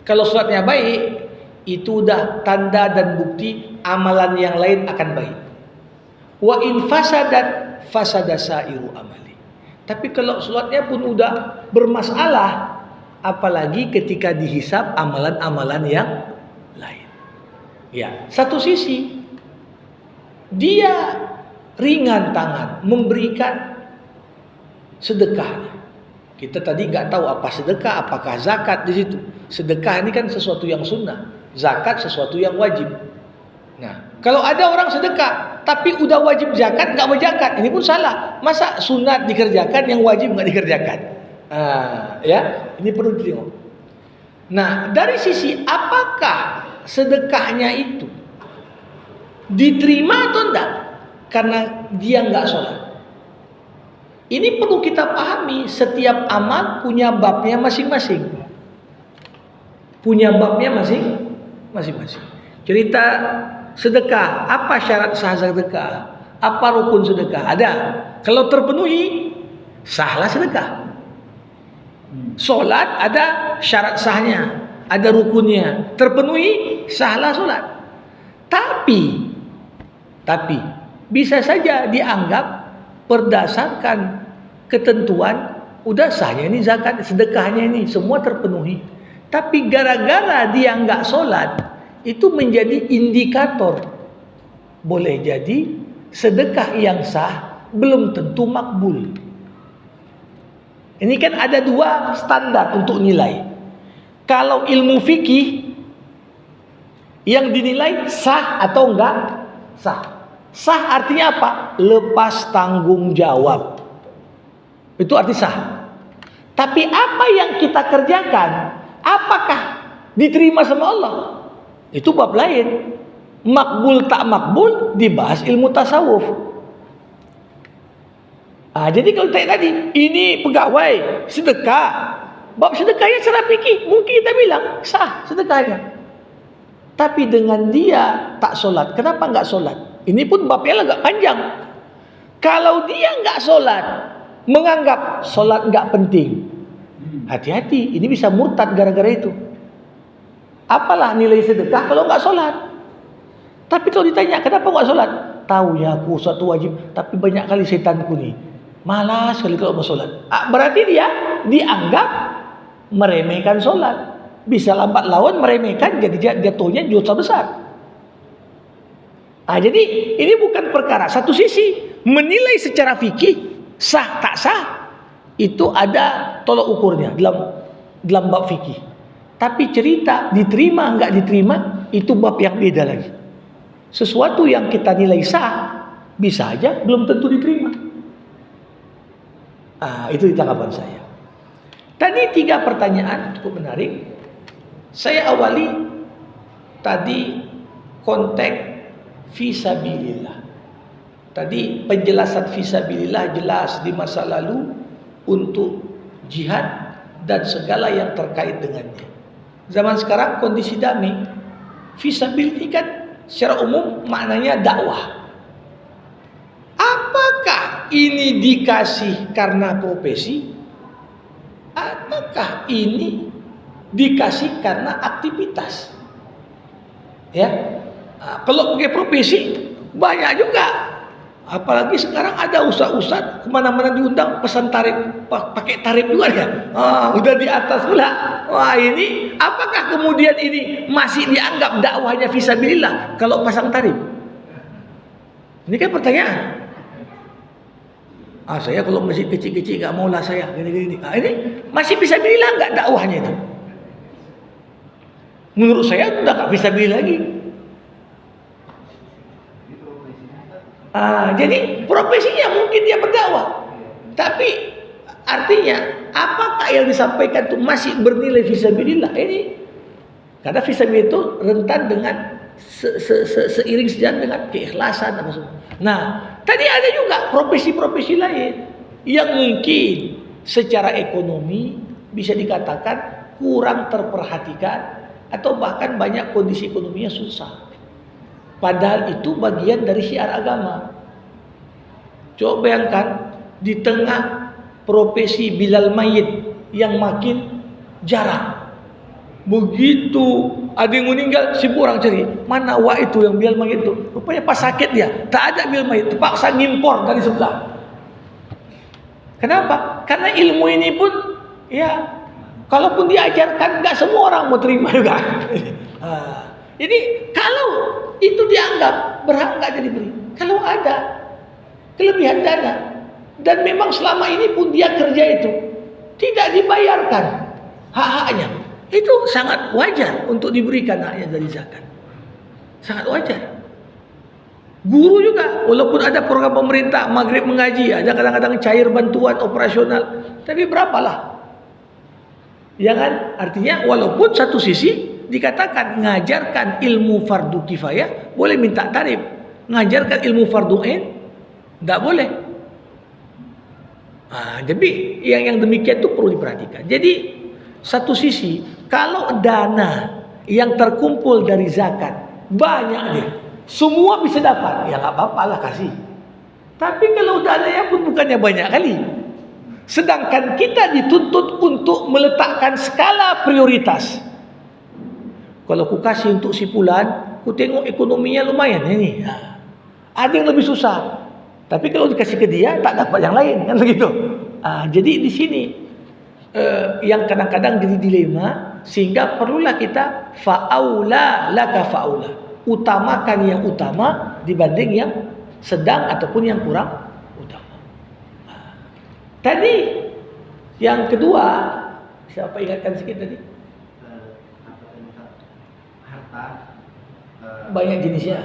Kalau sholatnya baik, itu udah tanda dan bukti amalan yang lain akan baik. Wa in fasadat fasada sairu amali. Tapi kalau sholatnya pun udah bermasalah, apalagi ketika dihisab amalan-amalan yang lain. Ya, satu sisi dia ringan tangan memberikan sedekahnya. Kita tadi nggak tahu apa sedekah, apakah zakat di situ. Sedekah ini kan sesuatu yang sunnah, zakat sesuatu yang wajib. Nah, kalau ada orang sedekah tapi udah wajib zakat nggak berzakat, ini pun salah. Masa sunat dikerjakan, yang wajib nggak dikerjakan? Ya, ini perlu ditengok. Nah, dari sisi apakah sedekahnya itu diterima atau enggak? Karena dia nggak sholat. Ini perlu kita pahami, setiap amal punya babnya masing-masing. Punya babnya masing-masing. Cerita sedekah, apa syarat sah sedekah? Apa rukun sedekah? Ada. Kalau terpenuhi, sahlah sedekah. Solat ada syarat sahnya, ada rukunnya. Terpenuhi, sahlah solat. Tapi bisa saja dianggap berdasarkan ketentuan udah sahnya ini zakat, sedekahnya ini semua terpenuhi. Tapi gara-gara dia nggak sholat, itu menjadi indikator. Boleh jadi sedekah yang sah belum tentu makbul. Ini kan ada 2 standar untuk nilai. Kalau ilmu fikih yang dinilai sah atau enggak sah. Sah artinya apa? Lepas tanggung jawab. Itu arti sah. Tapi apa yang kita kerjakan, apakah diterima sama Allah? Itu bab lain. Makbul tak makbul dibahas ilmu tasawuf. Jadi kalau tadi ini pegawai sedekah, bab sedekahnya secara fikih mungkin kita bilang sah sedekahnya. Tapi dengan dia tak sholat, kenapa nggak sholat? Ini pun babnya agak panjang. Kalau dia nggak sholat, menganggap sholat nggak penting, hati-hati, ini bisa murtad gara-gara itu. Apalah nilai sedekah kalau nggak sholat? Tapi kalau ditanya kenapa nggak sholat? Tahu ya aku suatu wajib, tapi banyak kali setanku nih Malas sekali kalau mau sholat. Berarti dia dianggap meremehkan sholat. Bisa lambat laun meremehkan, jadi jatuhnya dosa besar. Jadi ini bukan perkara. Satu sisi menilai secara fikih sah tak sah itu ada tolok ukurnya dalam bab fikih. Tapi cerita diterima nggak diterima itu bab yang beda lagi. Sesuatu yang kita nilai sah bisa aja belum tentu diterima. Itu tanggapan saya. Tadi 3 pertanyaan cukup menarik. Saya awali tadi konteks fisabilillah. Tadi penjelasan fisabilillah jelas di masa lalu untuk jihad dan segala yang terkait dengannya. Zaman sekarang kondisi damai, fisabilillah kan secara umum maknanya dakwah. Apakah ini dikasih karena profesi? Ataukah ini dikasih karena aktivitas? Ya, kalau pakai profesi banyak juga. Apalagi sekarang ada ustaz-ustaz kemana-mana diundang pesan tarif, pakai tarif juga ya. Udah di atas pula. Wah ini, apakah kemudian ini masih dianggap dakwahnya fisabilillah kalau pasang tarif? Ini kan pertanyaan. Saya kalau masjid kecil-kecil nggak maulah saya gini-gini. Ini masih fisabilillah nggak dakwahnya itu? Menurut saya udah nggak fisabilillah lagi. Jadi profesinya mungkin dia berdakwah, tapi artinya apakah yang disampaikan itu masih bernilai fisabilillah? Ini karena fisabilillah itu rentan dengan seiring sejalan dengan keikhlasan apa semua. Nah, tadi ada juga profesi-profesi lain yang mungkin secara ekonomi bisa dikatakan kurang terperhatikan atau bahkan banyak kondisi ekonominya susah. Padahal itu bagian dari syiar agama. Coba bayangkan di tengah profesi bilal mayit yang makin jarang. Begitu ada yang meninggal, sibuk orang cari mana itu yang bilal mayit itu. Rupanya pas sakit dia, tak ada bilal mayit, terpaksa ngimpor dari sebelah. Kenapa? Karena ilmu ini pun ya kalaupun diajarkan nggak semua orang mau terima juga. Jadi kalau itu dianggap berhak nggak jadi beri. Kalau ada kelebihan dana dan memang selama ini pun dia kerja itu tidak dibayarkan hak-haknya, itu sangat wajar untuk diberikan haknya dari zakat. Sangat wajar. Guru juga, walaupun ada program pemerintah maghrib mengaji, ada kadang-kadang cair bantuan operasional, tapi berapalah? Ya kan? Artinya walaupun satu sisi dikatakan ngajarkan ilmu fardu kifayah boleh minta tarif, ngajarkan ilmu fardu ain tidak boleh. Jadi yang demikian itu perlu diperhatikan. Jadi satu sisi kalau dana yang terkumpul dari zakat banyak deh, semua bisa dapat, ya nggak apa-apa lah kasih. Tapi kalau dananya pun bukannya banyak kali, sedangkan kita dituntut untuk meletakkan skala prioritas. Kalau ku kasih untuk si fulan, ku tengok ekonominya lumayan ini. Ada yang lebih susah. Tapi kalau dikasih ke dia, tak dapat yang lain, kan begitu. Jadi di sini yang kadang-kadang jadi dilema, sehingga perlulah kita fa'aula laka fa'aula. Utamakan yang utama dibanding yang sedang ataupun yang kurang utama. Tadi yang kedua, siapa ingatkan sedikit tadi? Banyak jenisnya.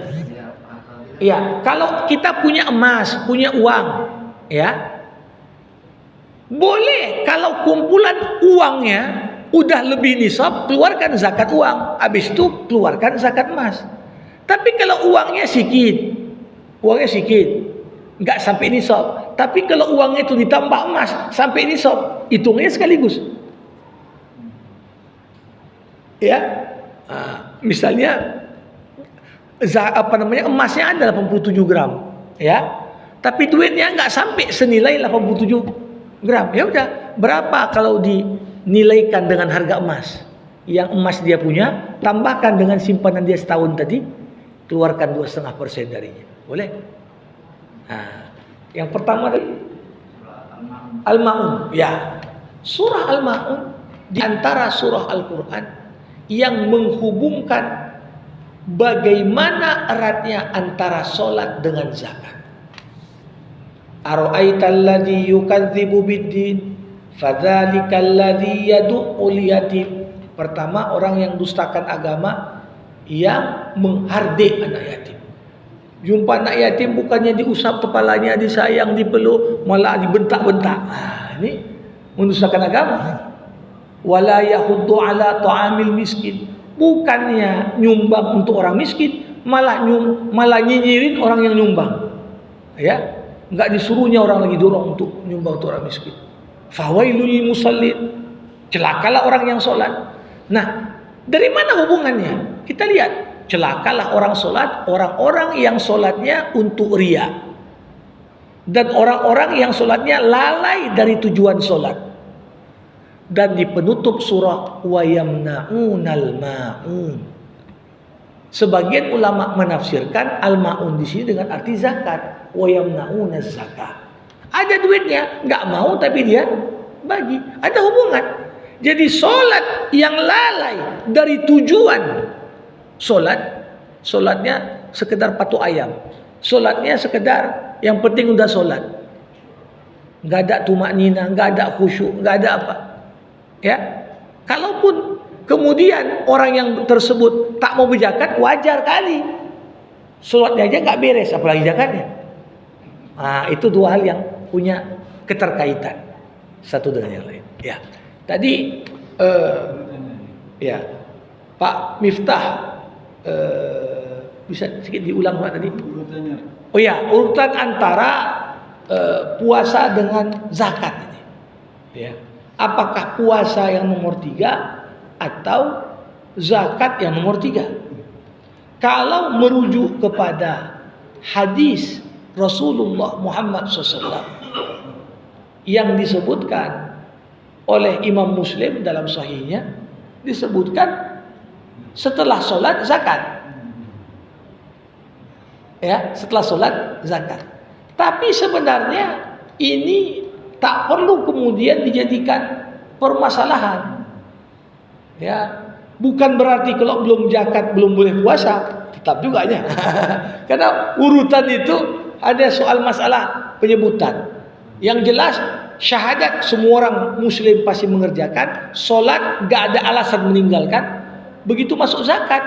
Iya, kalau kita punya emas, punya uang, ya, boleh kalau kumpulan uangnya udah lebih nisab, keluarkan zakat uang. Habis itu keluarkan zakat emas. Tapi kalau uangnya sedikit, nggak sampai nisab. Tapi kalau uangnya itu ditambah emas sampai nisab, hitungnya sekaligus. Ya, misalnya emasnya ada 87 gram, ya, tapi duitnya nggak sampai senilai 87 gram. Ya udah, berapa kalau dinilaikan dengan harga emas? Yang emas dia punya, tambahkan dengan simpanan dia setahun tadi, keluarkan 2,5% darinya. Boleh? Yang pertama tadi Al-Ma'un. Ya. Surah Al-Ma'un di antara surah Al-Qur'an yang menghubungkan bagaimana eratnya antara solat dengan zakat. Ara'aital ladzi yukadzibu biddin fadzalikal ladzi yad'ul yatim. Pertama, orang yang dustakan agama, yang menghardik anak yatim. Jumpa anak yatim bukannya diusap kepalanya, disayang, dipeluk, malah dibentak-bentak. Nah, ini mendustakan agama. Wala yahuddu ala ta'amil miskin. Bukannya nyumbang untuk orang miskin, malah nyinyirin orang yang nyumbang. Ya, enggak disuruhnya orang lagi dorong untuk nyumbang untuk orang miskin. Fawailul lil musallin. Celakalah orang yang sholat. Nah, dari mana hubungannya? Kita lihat. Celakalah orang sholat, orang-orang yang sholatnya untuk riya, dan orang-orang yang sholatnya lalai dari tujuan sholat. Dan di penutup surah wa yamna'unal ma'un. Sebagian ulama menafsirkan al-ma'un di sini dengan arti zakat. Wa yamna'unaz zakah. Ada duitnya, nggak mau tapi dia bagi. Ada hubungan. Jadi sholat yang lalai dari tujuan solatnya sekedar patok ayam, solatnya sekedar yang penting udah solat, nggak ada tumak nina, nggak ada khusyuk, nggak ada apa, ya. Kalaupun kemudian orang yang tersebut tak mau berzakat, wajar kali, solatnya aja nggak beres, apalagi zakatnya. Nah, itu dua hal yang punya keterkaitan satu dengan yang lain. Ya, tadi ya Pak Miftah. Bisa sedikit diulang Pak tadi? Oh ya, urutan antara puasa dengan zakat ini. Ya. Apakah puasa yang nomor 3 atau zakat yang nomor 3? Kalau merujuk kepada hadis Rasulullah Muhammad SAW yang disebutkan oleh Imam Muslim dalam sahihnya, disebutkan setelah sholat zakat, ya, setelah sholat zakat. Tapi sebenarnya ini tak perlu kemudian dijadikan permasalahan, ya. Bukan berarti kalau belum zakat belum boleh puasa, tetap juga ya. Karena urutan itu ada soal masalah penyebutan. Yang jelas syahadat semua orang muslim pasti mengerjakan, sholat gak ada alasan meninggalkan. Begitu masuk zakat,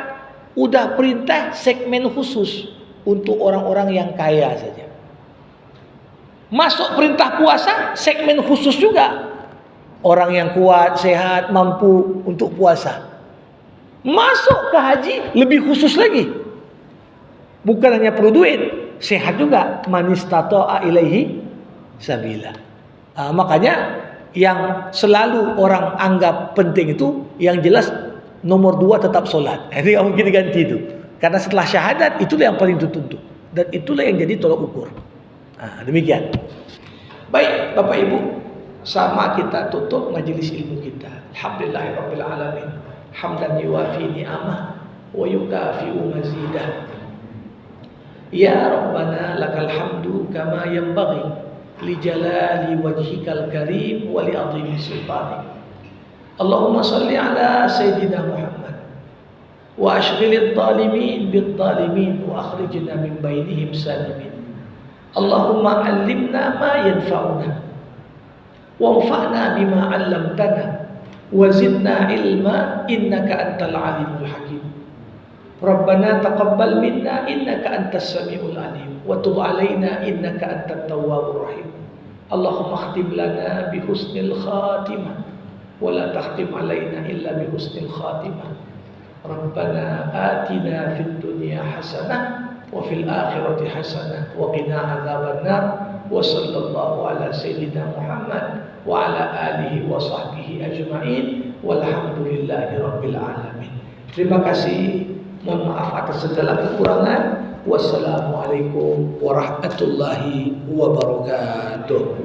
udah perintah segmen khusus untuk orang-orang yang kaya saja. Masuk perintah puasa, segmen khusus juga. Orang yang kuat, sehat, mampu untuk puasa. Masuk ke haji, lebih khusus lagi. Bukan hanya perlu duit, sehat juga. Man istata'a ilaihi sabila. Makanya yang selalu orang anggap penting itu, yang jelas nomor 2 tetap sholat. Ini nggak mungkin diganti itu. Karena setelah syahadat itulah yang paling dituntut. Dan itulah yang jadi tolak ukur. Nah, demikian. Baik Bapak Ibu, sama kita tutup majelis ilmu kita. Alhamdulillahirabbil alamin. Hamdan yuwafi ni'amah wa yukafi'u mazidah. Ya Rabbana lakal hamdu kama yanbaghi li jalali wajhikal karim wa li 'azimi sultanik. Allahumma salli ala Sayyidina Muhammad wa ashghilid zalimin bid zalimin wa akhrijna min bainihim salimin. Allahumma allimna ma yanfa'una wanfa'na bima 'allamtana wa zidna ilma innaka antal alimul hakim. Rabbana taqabbal minna innaka antas samiul alim wa tub 'alaina innaka antat tawwabur rahim. Allahumma khtim lana bi husnil khatimah ولا تختم علينا إلا بحسن الخاتمة. ربنا آتنا في الدنيا حسنة وفي الآخرة حسنة وقنا عذاب النار. وصلى الله على سيدنا محمد وعلى آله وصحبه أجمعين والحمد لله رب العالمين. Terima kasih. Mohon maaf atas segala kekurangan. Wassalamualaikum warahmatullahi wabarakatuh.